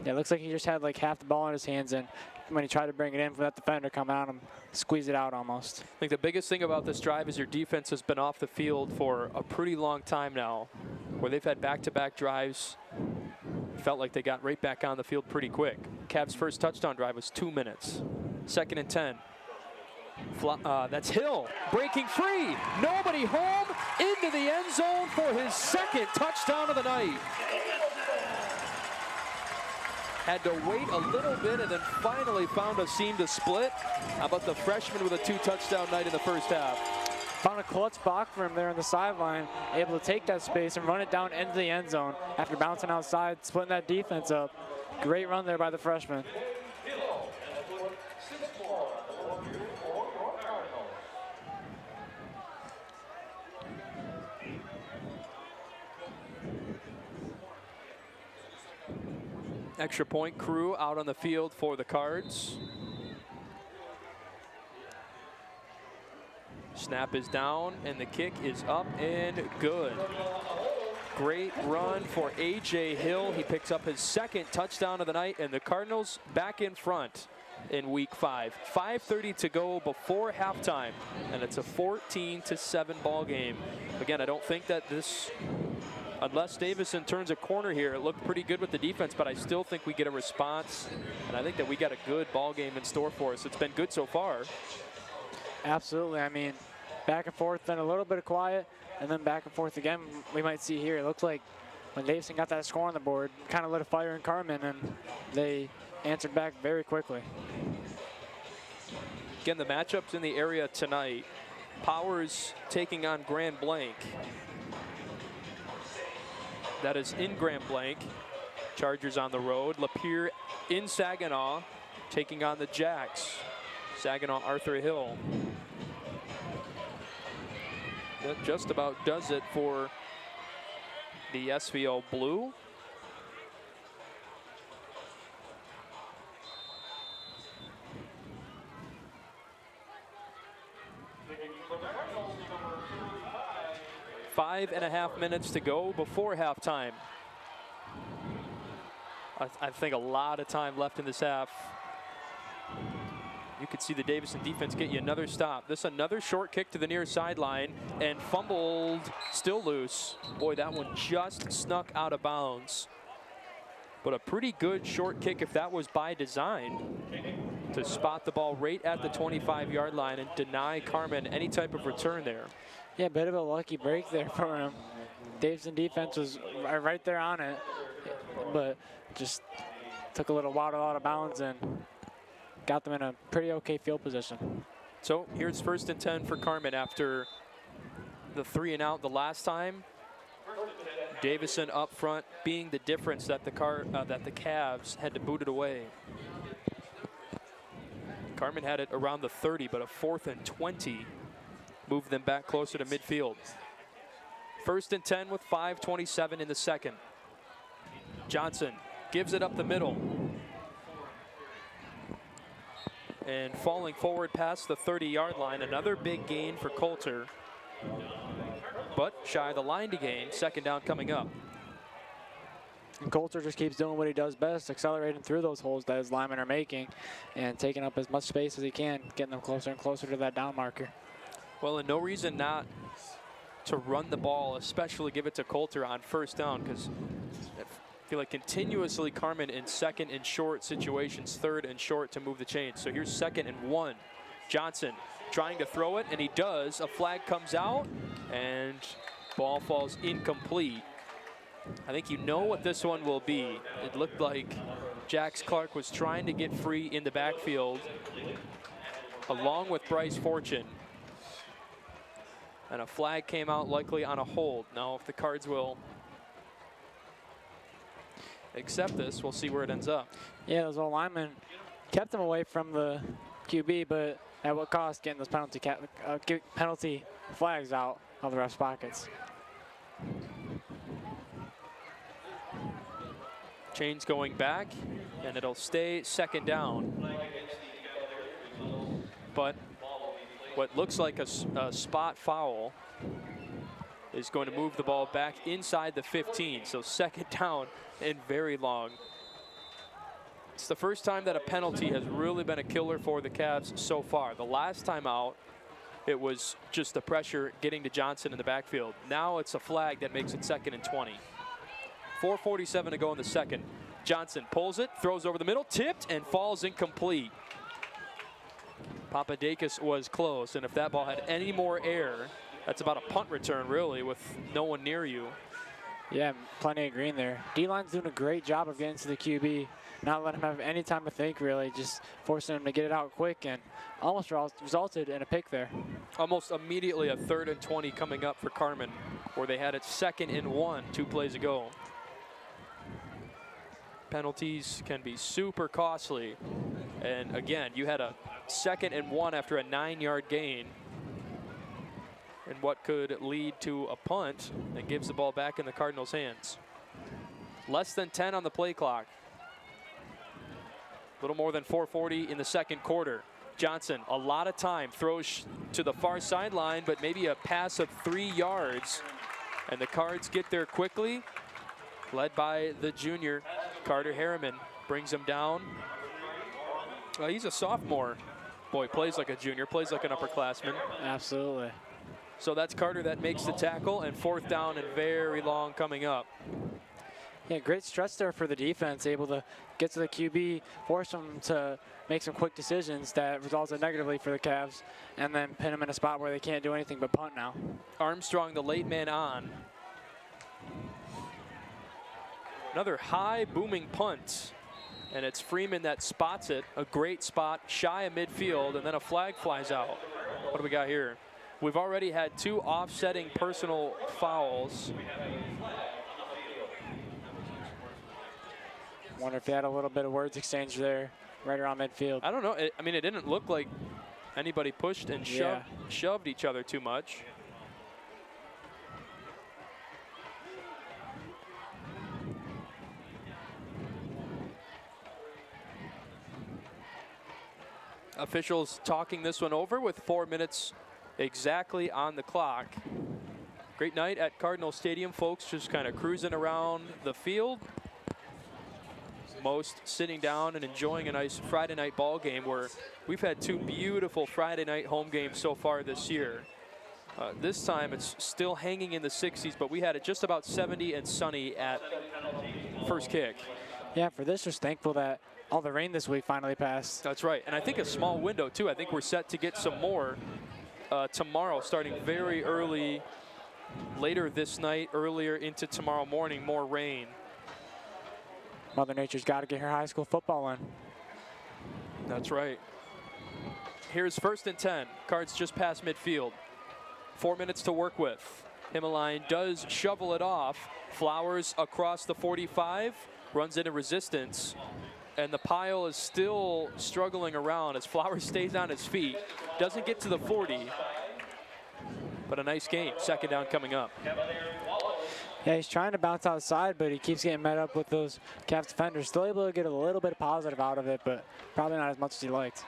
B: Yeah, it looks like he just had like half the ball in his hands, and when he tried to bring it in for that defender coming on him, squeeze it out almost.
A: I think the biggest thing about this drive is your defense has been off the field for a pretty long time now, where they've had back-to-back drives. Felt like they got right back on the field pretty quick. Cavs' first touchdown drive was 2 minutes. 2nd and 10. That's Hill breaking free. Nobody home, into the end zone for his 2nd touchdown of the night. Had to wait a little bit and then finally found a seam to split. How about the freshman with a 2-touchdown night in the first half?
B: Found a clutch block for him there on the sideline, able to take that space and run it down into the end zone after bouncing outside, splitting that defense up. Great run there by the freshman.
A: Extra point crew out on the field for the Cards. Snap is down and the kick is up and good. Great run for A.J. Hill. He picks up his 2nd touchdown of the night, and the Cardinals back in front in week 5. 5:30 to go before halftime, and it's a 14-7 ball game. Again, I don't think that this, unless Davison turns a corner here, it looked pretty good with the defense, but I still think we get a response, and I think that we got a good ball game in store for us. It's been good so far.
B: Absolutely. I mean, back and forth, then a little bit of quiet, and then back and forth again. We might see here. It looks like when Davison got that score on the board, kind of lit a fire in Carman, and they answered back very quickly.
A: Again, the matchups in the area tonight. Powers taking on Grand Blanc. That is in Grand Blanc. Chargers on the road. Lapeer in Saginaw, taking on the Jacks. Saginaw, Arthur Hill. That just about does it for the SVO Blue. Five and a half minutes to go before halftime. I think a lot of time left in this half. You could see the Davison defense get you another stop. This another short kick to the near sideline and fumbled, still loose. Boy, that one just snuck out of bounds. But a pretty good short kick if that was by design, to spot the ball right at the 25-yard line and deny Carman any type of return there.
B: Yeah, a bit of a lucky break there for him. Davison defense was right there on it, but just took a little waddle out of bounds and got them in a pretty okay field position.
A: So here's 1st and 10 for Carman after the 3-and-out the last time. Davison up front being the difference that the Cavs had to boot it away. Carman had it around the 30, but a 4th and 20 moved them back closer to midfield. 1st and 10 with 5:27 in the second. Johnson gives it up the middle. And falling forward past the 30-yard line, another big gain for Coulter. But shy of the line to gain, 2nd down coming up.
B: And Coulter just keeps doing what he does best, accelerating through those holes that his linemen are making and taking up as much space as he can, getting them closer and closer to that down marker.
A: Well, and no reason not to run the ball, especially give it to Coulter on 1st down, because feel like continuously Carman in second and short situations, third and short to move the chains. So here's 2nd and 1. Johnson trying to throw it, and he does. A flag comes out, and ball falls incomplete. I think you know what this one will be. It looked like Jax Clark was trying to get free in the backfield along with Bryce Fortune. And a flag came out, likely on a hold. Now, if the Cards will accept this, we'll see where it ends up.
B: Yeah, those old linemen kept him away from the QB, but at what cost? Getting those penalty flags out of the refs' pockets.
A: Chains going back, and it'll stay 2nd down. But what looks like a spot foul is going to move the ball back inside the 15. So 2nd down and very long. It's the first time that a penalty has really been a killer for the Cavs so far. The last time out, it was just the pressure getting to Johnson in the backfield. Now it's a flag that makes it 2nd and 20. 4:47 to go in the 2nd. Johnson pulls it, throws over the middle, tipped, and falls incomplete. Papadakis was close, and if that ball had any more air, that's about a punt return, really, with no one near you.
B: Yeah, plenty of green there. D-line's doing a great job of getting to the QB, not letting him have any time to think, really, just forcing him to get it out quick, and almost resulted in a pick there.
A: Almost immediately a 3rd and 20 coming up for Carman, where they had it 2nd and 1 2 plays ago. Penalties can be super costly. And again, you had a 2nd and 1 after a 9-yard gain, and what could lead to a punt that gives the ball back in the Cardinals' hands. Less than 10 on the play clock. A little more than 4:40 in the 2nd quarter. Johnson, a lot of time, throws to the far sideline, but maybe a pass of 3 yards. And the Cards get there quickly, led by the junior, Carter Harriman, brings him down. Well, he's a sophomore. Boy, plays like a junior, plays like an upperclassman.
B: Absolutely.
A: So that's Carter that makes the tackle, and 4th down and very long coming up.
B: Yeah, great stretch there for the defense, able to get to the QB, force them to make some quick decisions that resulted negatively for the Cavs, and then pin them in a spot where they can't do anything but punt now.
A: Armstrong, the late man on. Another high booming punt, and it's Freeman that spots it. A great spot, shy of midfield, and then a flag flies out. What do we got here? We've already had 2 offsetting personal fouls.
B: Wonder if they had a little bit of words exchange there, right around midfield.
A: I don't know. I mean, it didn't look like anybody pushed and shoved each other too much. Officials talking this one over with 4 minutes exactly on the clock. Great night at Cardinal Stadium, folks, just kind of cruising around the field. Most sitting down and enjoying a nice Friday night ball game, where we've had 2 beautiful Friday night home games so far this year. This time it's still hanging in the 60s, but we had it just about 70 and sunny at first kick.
B: Yeah, for this, just thankful that all the rain this week finally passed.
A: That's right, and I think a small window too. I think we're set to get some more tomorrow, starting very early, later this night, earlier into tomorrow morning, more rain.
B: Mother Nature's got to get her high school football in.
A: That's right. Here's 1st and 10. Cards just past midfield. 4 minutes to work with. Himmeline does shovel it off. Flowers across the 45, runs into resistance, and the pile is still struggling around as Flowers stays on his feet. Doesn't get to the 40, but a nice gain. 2nd down coming up.
B: Yeah, he's trying to bounce outside, but he keeps getting met up with those Cavs defenders. Still able to get a little bit of positive out of it, but probably not as much as he liked.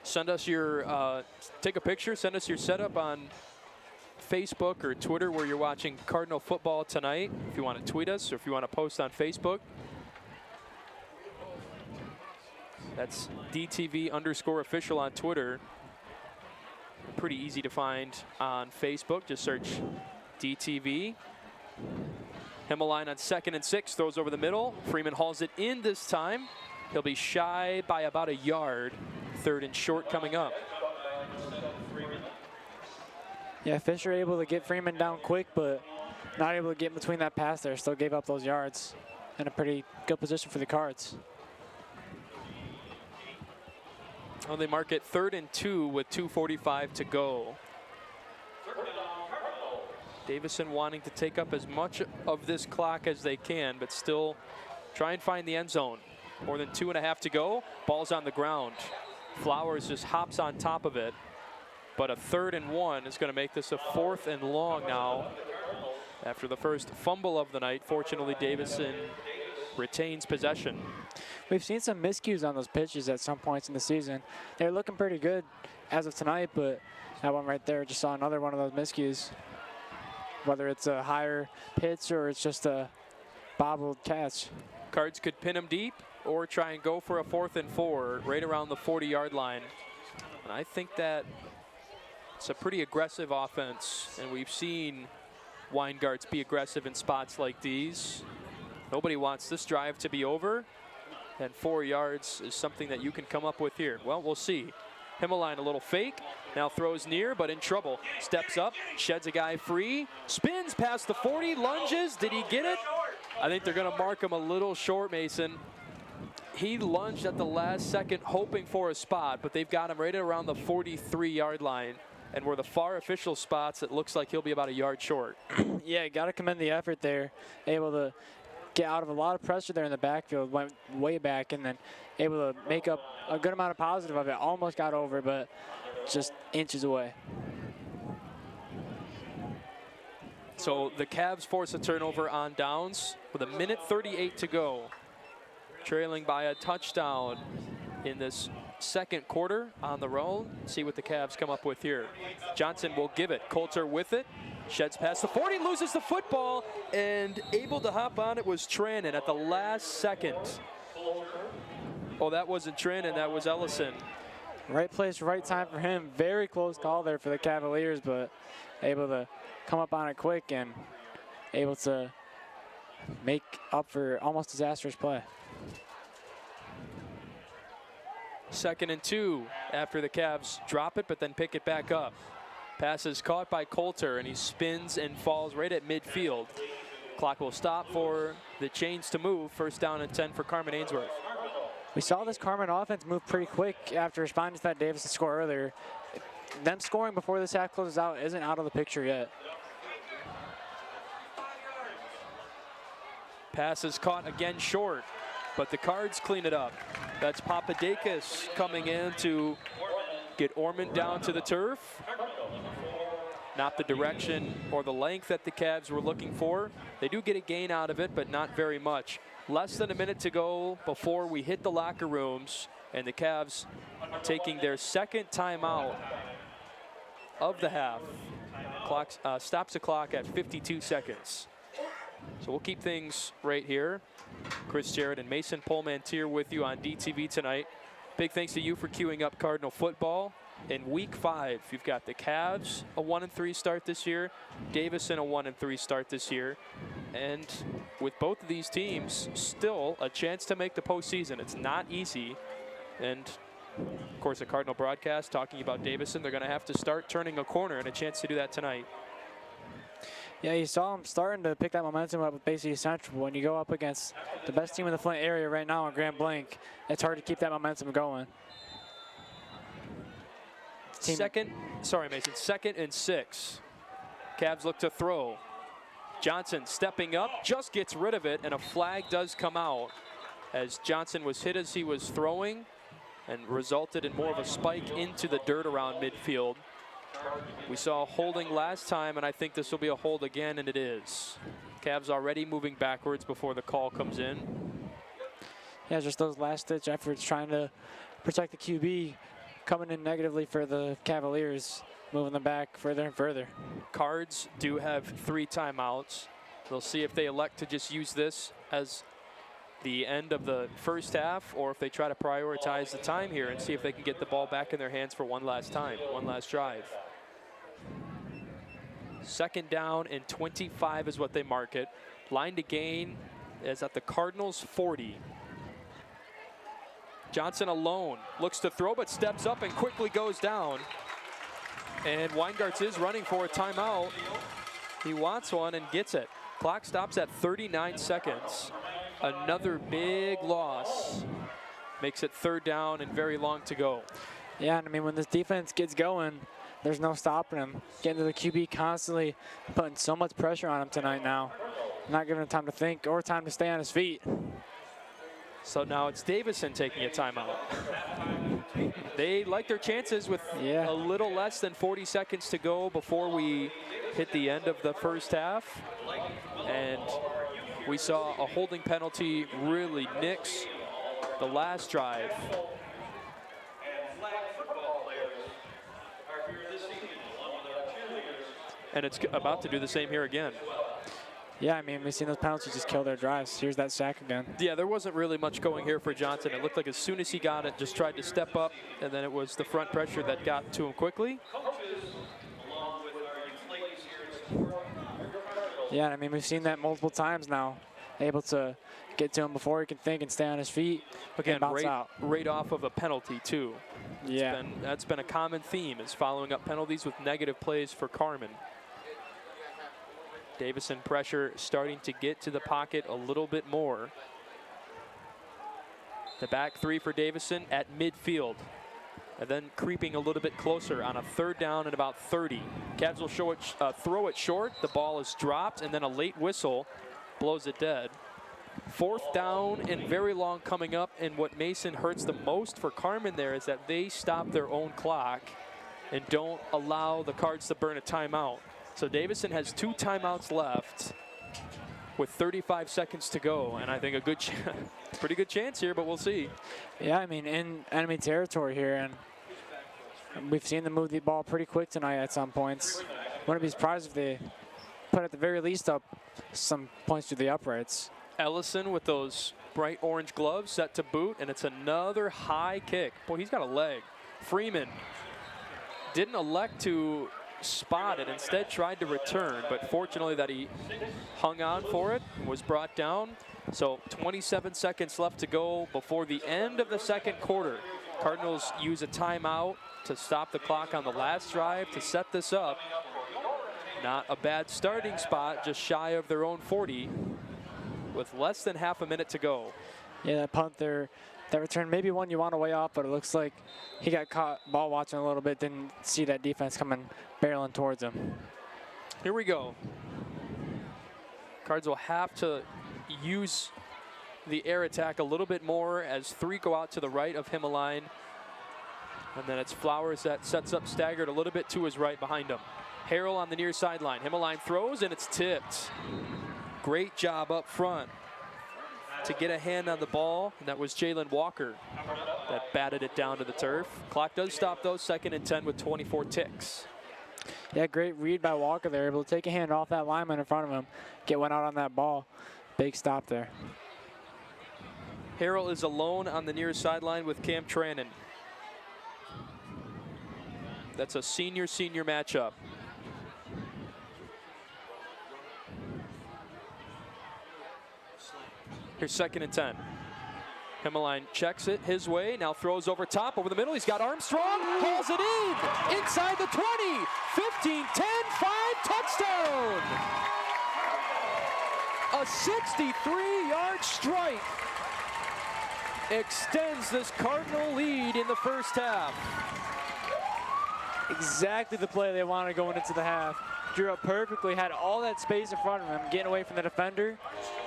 A: Send us your, take a picture, send us your setup on Facebook or Twitter where you're watching Cardinal football tonight. If you want to tweet us or if you want to post on Facebook. That's DTV_official on Twitter. Pretty easy to find on Facebook. Just search DTV. Himmeline on 2nd and 6, throws over the middle. Freeman hauls it in this time. He'll be shy by about a yard. 3rd and short coming up.
B: Yeah, Fisher able to get Freeman down quick, but not able to get in between that pass there. Still gave up those yards. In a pretty good position for the Cards.
A: Well, they mark it 3rd and 2 with 2:45 to go. Davison wanting to take up as much of this clock as they can, but still try and find the end zone. More than 2.5 to go. Ball's on the ground. Flowers just hops on top of it. But a 3rd and 1 is going to make this a 4th and long now. After the first fumble of the night, fortunately Davison retains possession.
B: We've seen some miscues on those pitches at some points in the season. They're looking pretty good as of tonight, but that one right there, just saw another one of those miscues. Whether it's a higher pitch or it's just a bobbled catch.
A: Cards could pin him deep or try and go for a 4th and 4 right around the 40-yard line. And I think that it's a pretty aggressive offense, and we've seen Weingarts be aggressive in spots like these. Nobody wants this drive to be over, and 4 yards is something that you can come up with here. Well, we'll see. Himmeline a little fake, now throws near, but in trouble. Steps up, sheds a guy free, spins past the 40, lunges. Did he get it? I think they're going to mark him a little short, Mason. He lunged at the last second hoping for a spot, but they've got him right around the 43-yard line. And where the far official spots, it looks like he'll be about a yard short.
B: Yeah, got to commend the effort there. Able to get out of a lot of pressure there in the backfield, went way back, and then able to make up a good amount of positive of it. Almost got over, but just inches away.
A: So the Cavs force a turnover on downs with 1:38 to go. Trailing by a touchdown in this second quarter on the road. See what the Cavs come up with here. Johnson will give it. Coulter with it. Sheds past the 40, loses the football, and able to hop on it was Trannon at the last second. Oh, that wasn't Trannon, that was Ellison.
B: Right place, right time for him. Very close call there for the Cavaliers, but able to come up on it quick and able to make up for almost disastrous play.
A: 2nd and 2 after the Cavs drop it, but then pick it back up. Pass is caught by Coulter, and he spins and falls right at midfield. Clock will stop for the chains to move. 1st down and 10 for Carman Ainsworth.
B: We saw this Carman offense move pretty quick after responding to that Davison score earlier. Them scoring before this half closes out isn't out of the picture yet.
A: Pass is caught again short, but the Cards clean it up. That's Papadakis coming in to get Ormond down to the turf. Not the direction or the length that the Cavs were looking for. They do get a gain out of it, but not very much. Less than a minute to go before we hit the locker rooms, and the Cavs taking their 2nd timeout of the half. Clock stops the clock at 52 seconds. So we'll keep things right here. Chris Jarrett and Mason Polmantier with you on DTV tonight. Big thanks to you for queuing up Cardinal football. In week 5, you've got the Cavs, a 1-3 start this year. Davison, a 1-3 start this year. And with both of these teams, still a chance to make the postseason. It's not easy. And of course, the Cardinal broadcast talking about Davison. They're going to have to start turning a corner, and a chance to do that tonight.
B: Yeah, you saw them starting to pick that momentum up with Bay City Central. When you go up against the best team in the Flint area right now in Grand Blanc, it's hard to keep that momentum going.
A: Second and 6. Cavs look to throw. Johnson stepping up, just gets rid of it, and a flag does come out as Johnson was hit as he was throwing and resulted in more of a spike into the dirt around midfield. We saw holding last time, and I think this will be a hold again, and it is. Cavs already moving backwards before the call comes in.
B: Yeah, just those last-ditch efforts trying to protect the QB coming in negatively for the Cavaliers, moving them back further and further.
A: Cards do have 3 timeouts. They'll see if they elect to just use this as the end of the first half, or if they try to prioritize the time here and see if they can get the ball back in their hands for one last time, one last drive. 2nd down and 25 is what they mark it. Line to gain is at the Cardinals' 40. Johnson alone, looks to throw, but steps up and quickly goes down. And Weingartz is running for a timeout. He wants one and gets it. Clock stops at 39 seconds. Another big loss. Makes it 3rd down and very long to go.
B: Yeah, and I mean, when this defense gets going, there's no stopping him. Getting to the QB constantly, putting so much pressure on him tonight now. Not giving him time to think or time to stay on his feet.
A: So now it's Davison taking a timeout. They like their chances with a little less than 40 seconds to go before we hit the end of the first half. And we saw a holding penalty really nix the last drive. And it's about to do the same here again.
B: Yeah, I mean, we've seen those penalties just kill their drives. Here's that sack again.
A: Yeah, there wasn't really much going here for Johnson. It looked like as soon as he got it, just tried to step up, and then it was the front pressure that got to him quickly.
B: Yeah, I mean, we've seen that multiple times now. Able to get to him before he can think and stay on his feet.
A: Again,
B: bounce out.
A: right off of a penalty, too.
B: Yeah.
A: That's been a common theme, is following up penalties with negative plays for Carman. Davison pressure starting to get to the pocket a little bit more. The back 3 for Davison at midfield. And then creeping a little bit closer on a 3rd down and about 30. Cavs will throw it short. The ball is dropped, and then a late whistle blows it dead. 4th down and very long coming up, and what Mason hurts the most for Carman there is that they stop their own clock and don't allow the Cards to burn a timeout. So Davison has 2 timeouts left with 35 seconds to go, and I think a pretty good chance here, but we'll see.
B: Yeah, I mean, in enemy territory here, and we've seen them move the ball pretty quick tonight at some points. Wouldn't be surprised if they put at the very least up some points through the uprights.
A: Ellison with those bright orange gloves set to boot, and it's another high kick. Boy, he's got a leg. Freeman didn't elect to spot it, instead tried to return, but fortunately that he hung on for it, was brought down. So 27 seconds left to go before the end of the 2nd quarter. Cardinals use a timeout to stop the clock on the last drive to set this up. Not a bad starting spot, just shy of their own 40 with less than half a minute to go.
B: Yeah, that punt there, that return, maybe one you want to way off, but it looks like he got caught ball watching a little bit, didn't see that defense coming barreling towards him.
A: Here we go. Cards will have to use the air attack a little bit more as 3 go out to the right of Himmeline. And then it's Flowers that sets up staggered a little bit to his right behind him. Harrell on the near sideline. Himmeline throws, and it's tipped. Great job up front to get a hand on the ball, and that was Jalen Walker that batted it down to the turf. Clock does stop though, 2nd and 10 with 24 ticks.
B: Yeah, great read by Walker there, able to take a hand off that lineman in front of him, get one out on that ball. Big stop there.
A: Harrell is alone on the near sideline with Cam Trannon. That's a senior-senior matchup. Here's 2nd and 10. Himmeline checks it his way, now throws over top, over the middle. He's got Armstrong, hauls it in, inside the 20, 15, 10, 5, touchdown! A 63-yard strike extends this Cardinal lead in the first half.
B: Exactly the play they wanted going into the half. Drew up perfectly, had all that space in front of him, getting away from the defender,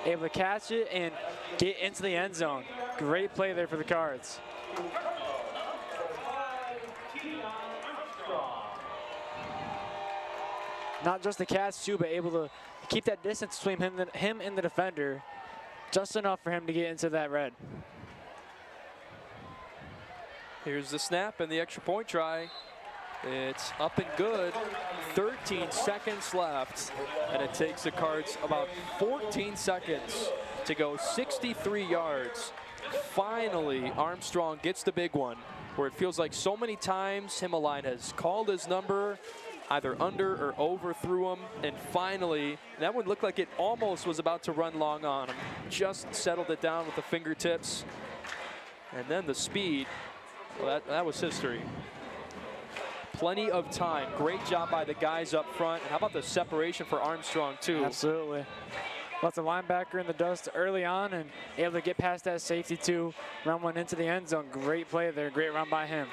B: able to catch it and get into the end zone. Great play there for the Cards. Not just the catch too, but able to keep that distance between him and the defender, just enough for him to get into that red.
A: Here's the snap and the extra point try. It's up and good. 13 seconds left, and it takes the Cards about 14 seconds to go 63 yards. Finally, Armstrong gets the big one, where it feels like so many times Himmeline has called his number either under or overthrew him. And finally, that one looked like it almost was about to run long on him. Just settled it down with the fingertips. And then the speed, well, that was history. Plenty of time. Great job by the guys up front. And how about the separation for Armstrong, too?
B: Absolutely. Lots of linebacker in the dust early on and able to get past that safety too. Run one into the end zone. Great play there. Great run by him.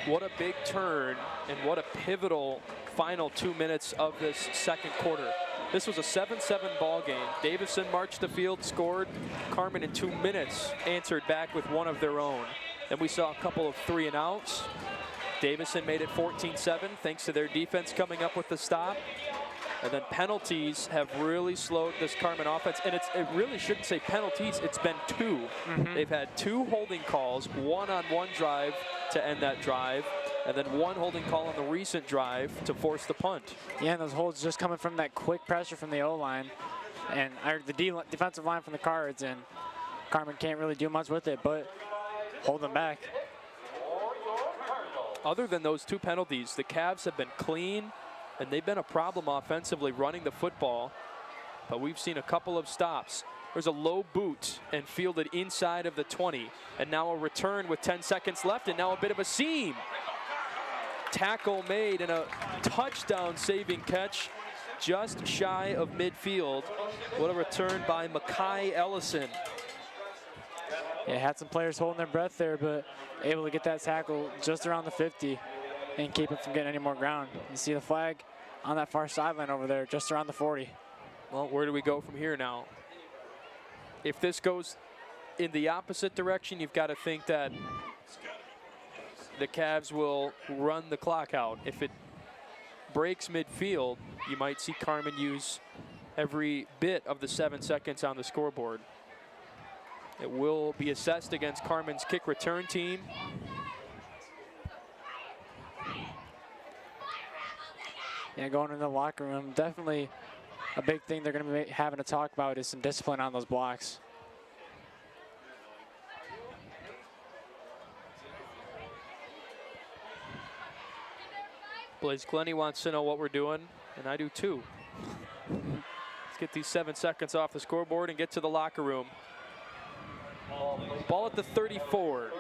A: What a big turn and what a pivotal final 2 minutes of this second quarter. This was a 7-7 ball game. Davison marched the field, scored. Carman in 2 minutes answered back with one of their own. Then we saw a couple of 3 and outs. Davison made it 14-7 thanks to their defense coming up with the stop. And then penalties have really slowed this Carman offense. And it really shouldn't say penalties, it's been 2. They've had 2 holding calls, one on one drive to end that drive, and then 1 holding call on the recent drive to force the punt.
B: Yeah, and those holds just coming from that quick pressure from the O-line and the defensive line from the Cards, and Carman can't really do much with it, but hold them back.
A: Other than those 2 penalties, the Cavs have been clean, and they've been a problem offensively running the football, but we've seen a couple of stops. There's a low boot and fielded inside of the 20, and now a return with 10 seconds left, and now a bit of a seam. Tackle made and a touchdown saving catch just shy of midfield. What a return by Makai Ellison.
B: Yeah, had some players holding their breath there, but able to get that tackle just around the 50 and keep it from getting any more ground. You see the flag on that far sideline over there, just around the 40.
A: Well, where do we go from here now? If this goes in the opposite direction, you've got to think that the Cavs will run the clock out. If it breaks midfield, you might see Carman use every bit of the 7 seconds on the scoreboard. It will be assessed against Carman's kick return team.
B: Yeah, going in the locker room, definitely a big thing they're going to be having to talk about is some discipline on those blocks.
A: Blaze Glenny wants to know what we're doing, and I do too. Let's get these 7 seconds off the scoreboard and get to the locker room. Ball at the 34.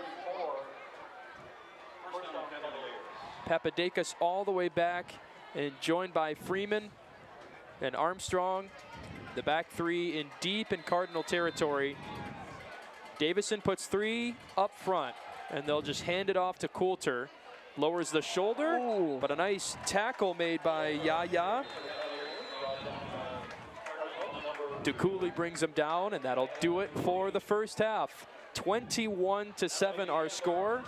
A: Papadakis all the way back and joined by Freeman and Armstrong. The back 3 in deep in Cardinal territory. Davison puts 3 up front, and they'll just hand it off to Coulter. Lowers the shoulder, but a nice tackle made by Yaya. DeCooley brings him down, and that'll do it for the first half. 21-7 our score,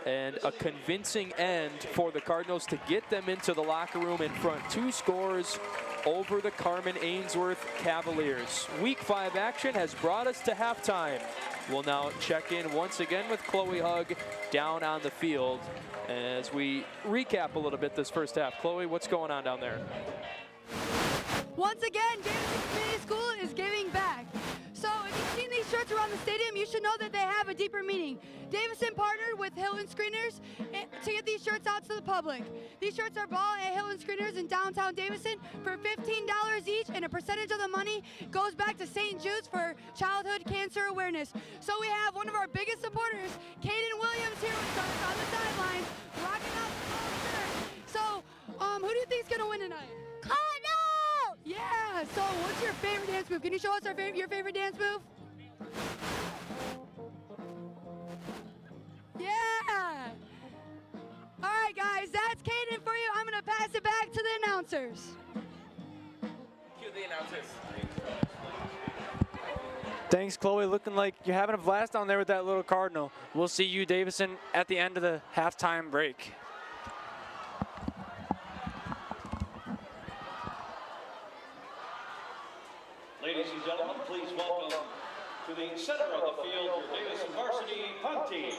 A: and a convincing end for the Cardinals to get them into the locker room in front. 2 scores over the Carman Ainsworth Cavaliers. Week 5 action has brought us to halftime. We'll now check in once again with Chloe Hugg down on the field as we recap a little bit this first half. Chloe, what's going on down there?
C: Once again, Davison Community School is giving back. So if you've seen these shirts around the stadium, you should know that they have a deeper meaning. Davison partnered with Hill and Screeners to get these shirts out to the public. These shirts are bought at Hill and Screeners in downtown Davison for $15 each, and a percentage of the money goes back to St. Jude's for childhood cancer awareness. So we have one of our biggest supporters, Caden Williams, here with us on the sidelines, rocking out the whole shirt. So who do you think is going to win tonight? Cardinals! Yeah, so what's your favorite dance move? Can you show us your favorite dance move? Yeah! All right, guys, that's Caden for you. I'm going to pass it back to the announcers.
D: Cue the announcers.
B: Thanks, Chloe. Looking like you're having a blast down there with that little Cardinal. We'll see you, Davison, at the end of the halftime break.
E: Ladies and gentlemen, please welcome to the center of the field your Davison Varsity punt team.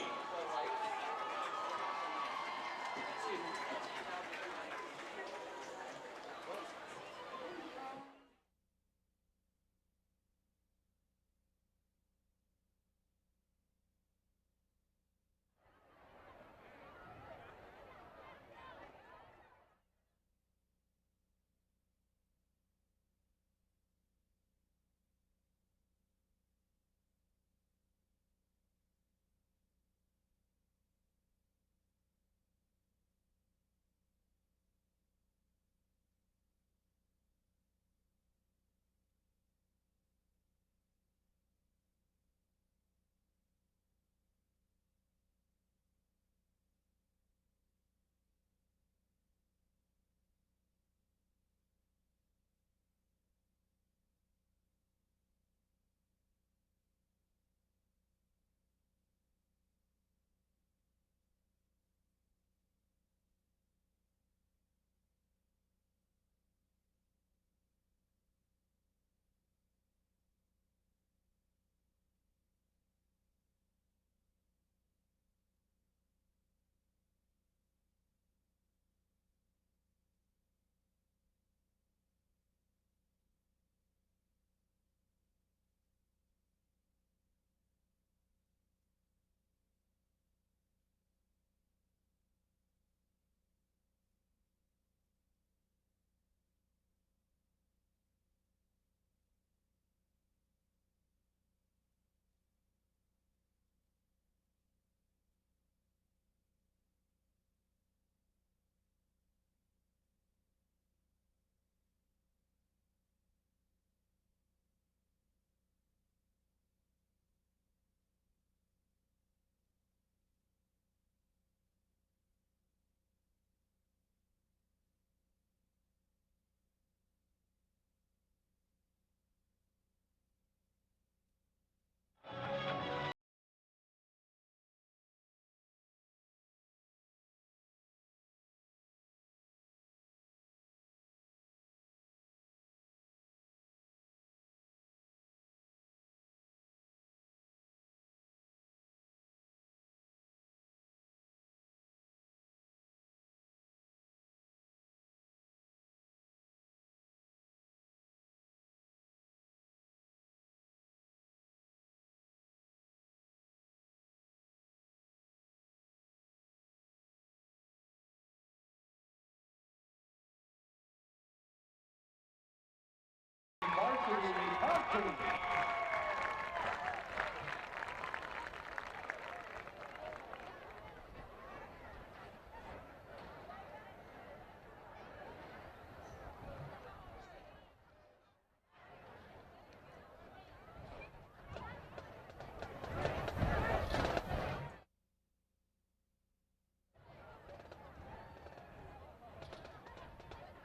E: Varsity Punting.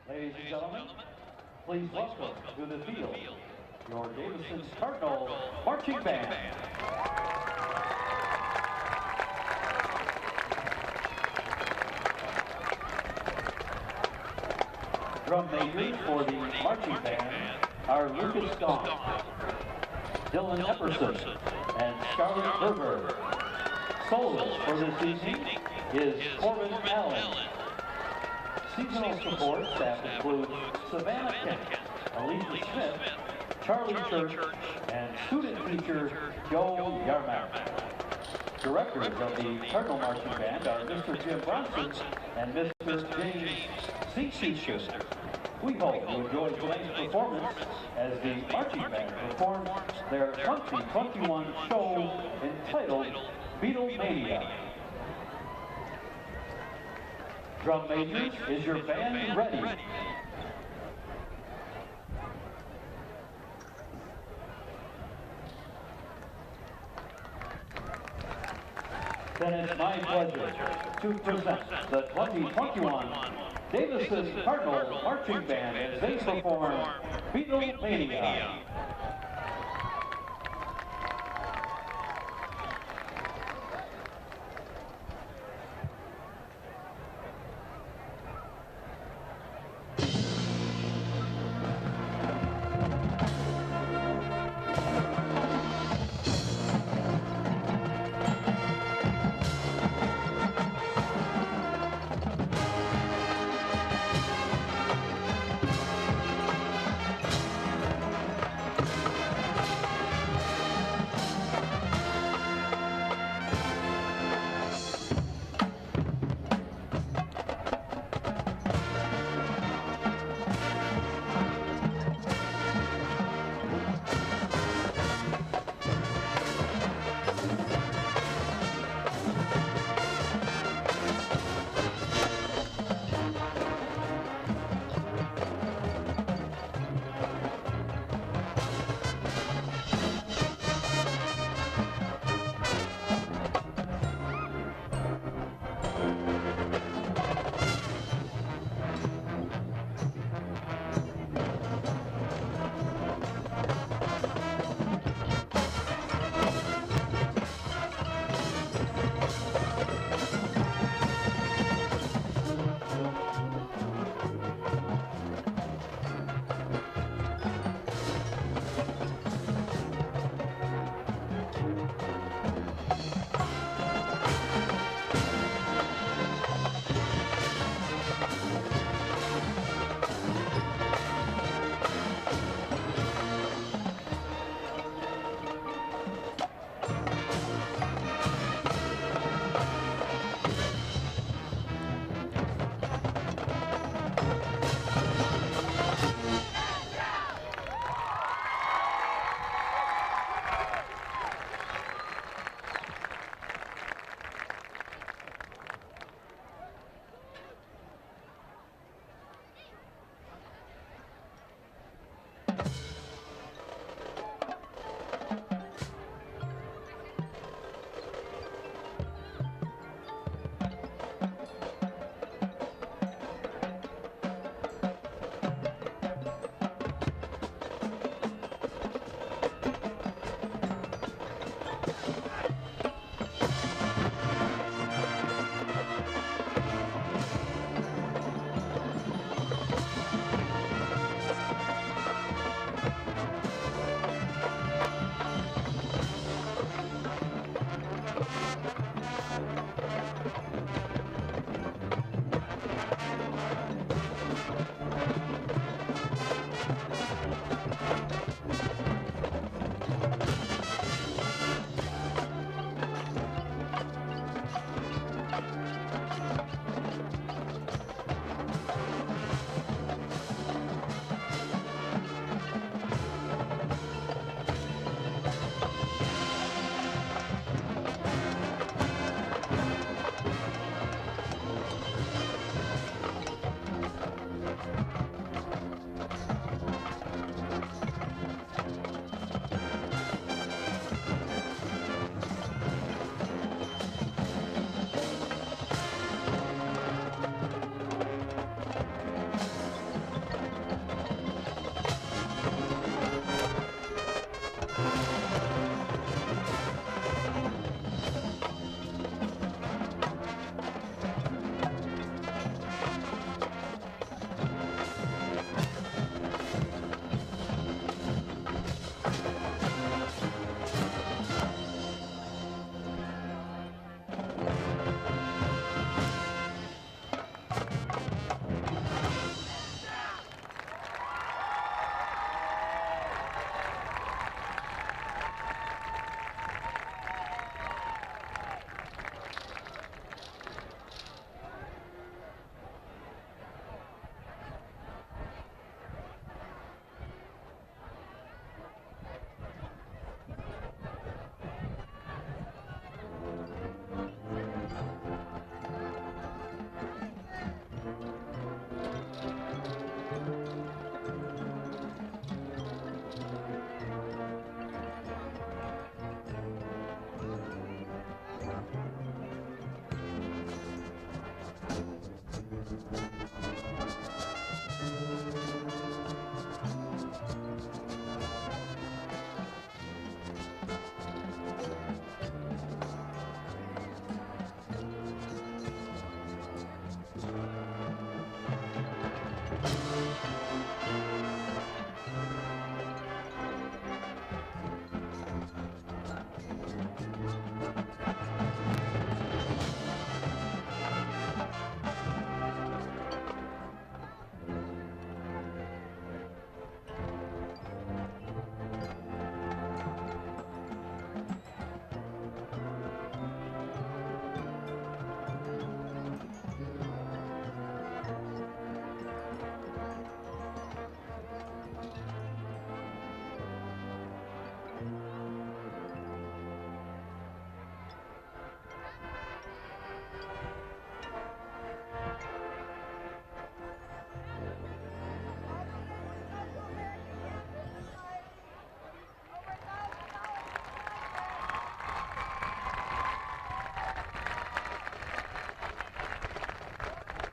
E: Ladies and gentlemen, please welcome to the field your Davison Cardinal Marching Band. Drum majors for the marching band are Lucas Gaunt, Dylan Epperson, and Charlotte Berger. Soloist for this evening is Corbin Allen. Seasonal support staff includes Savannah Kent, Alicia Smith, Charlie Church, and student teacher Joe Yarmack. Directors of the Cardinal Marching Band are Mr. Jim Bronson and Mr. James Seatschuster. We hope you enjoy tonight's performance as the marching band performs their 2021 show entitled Beatlemania. Drum majors, is your band ready? Then it's my pleasure to present the 2021 Davison Cardinal Marching Band as they perform Beatlemania.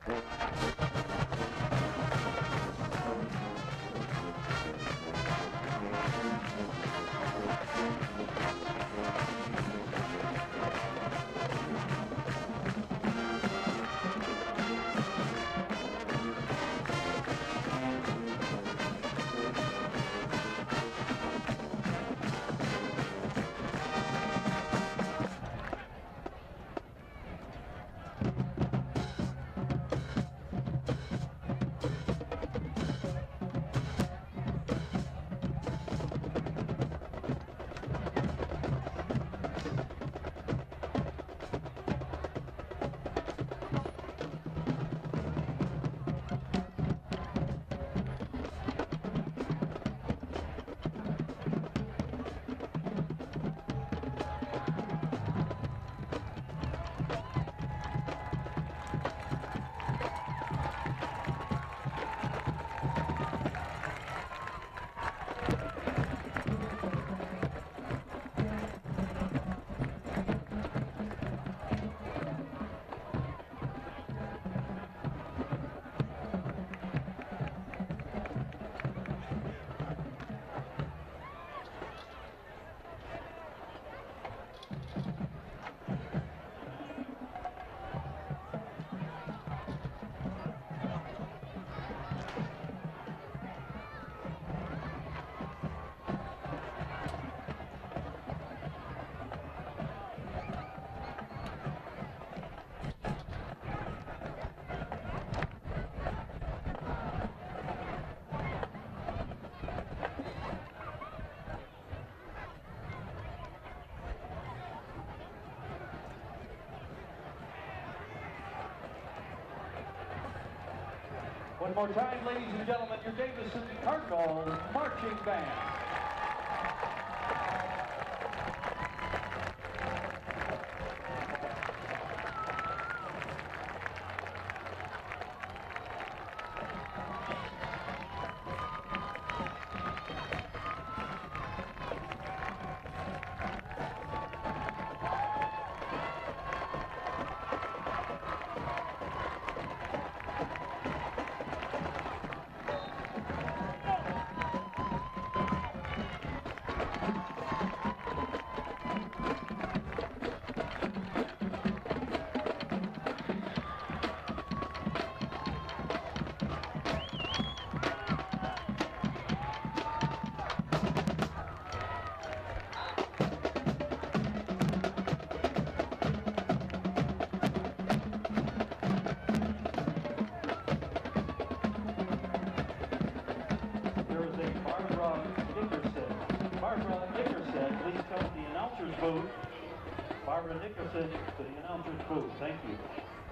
E: One more time, ladies and gentlemen, your Davison Cardinal Marching Band. Please come to the announcer's booth. Barbara Nickerson to the announcer's booth. Thank you.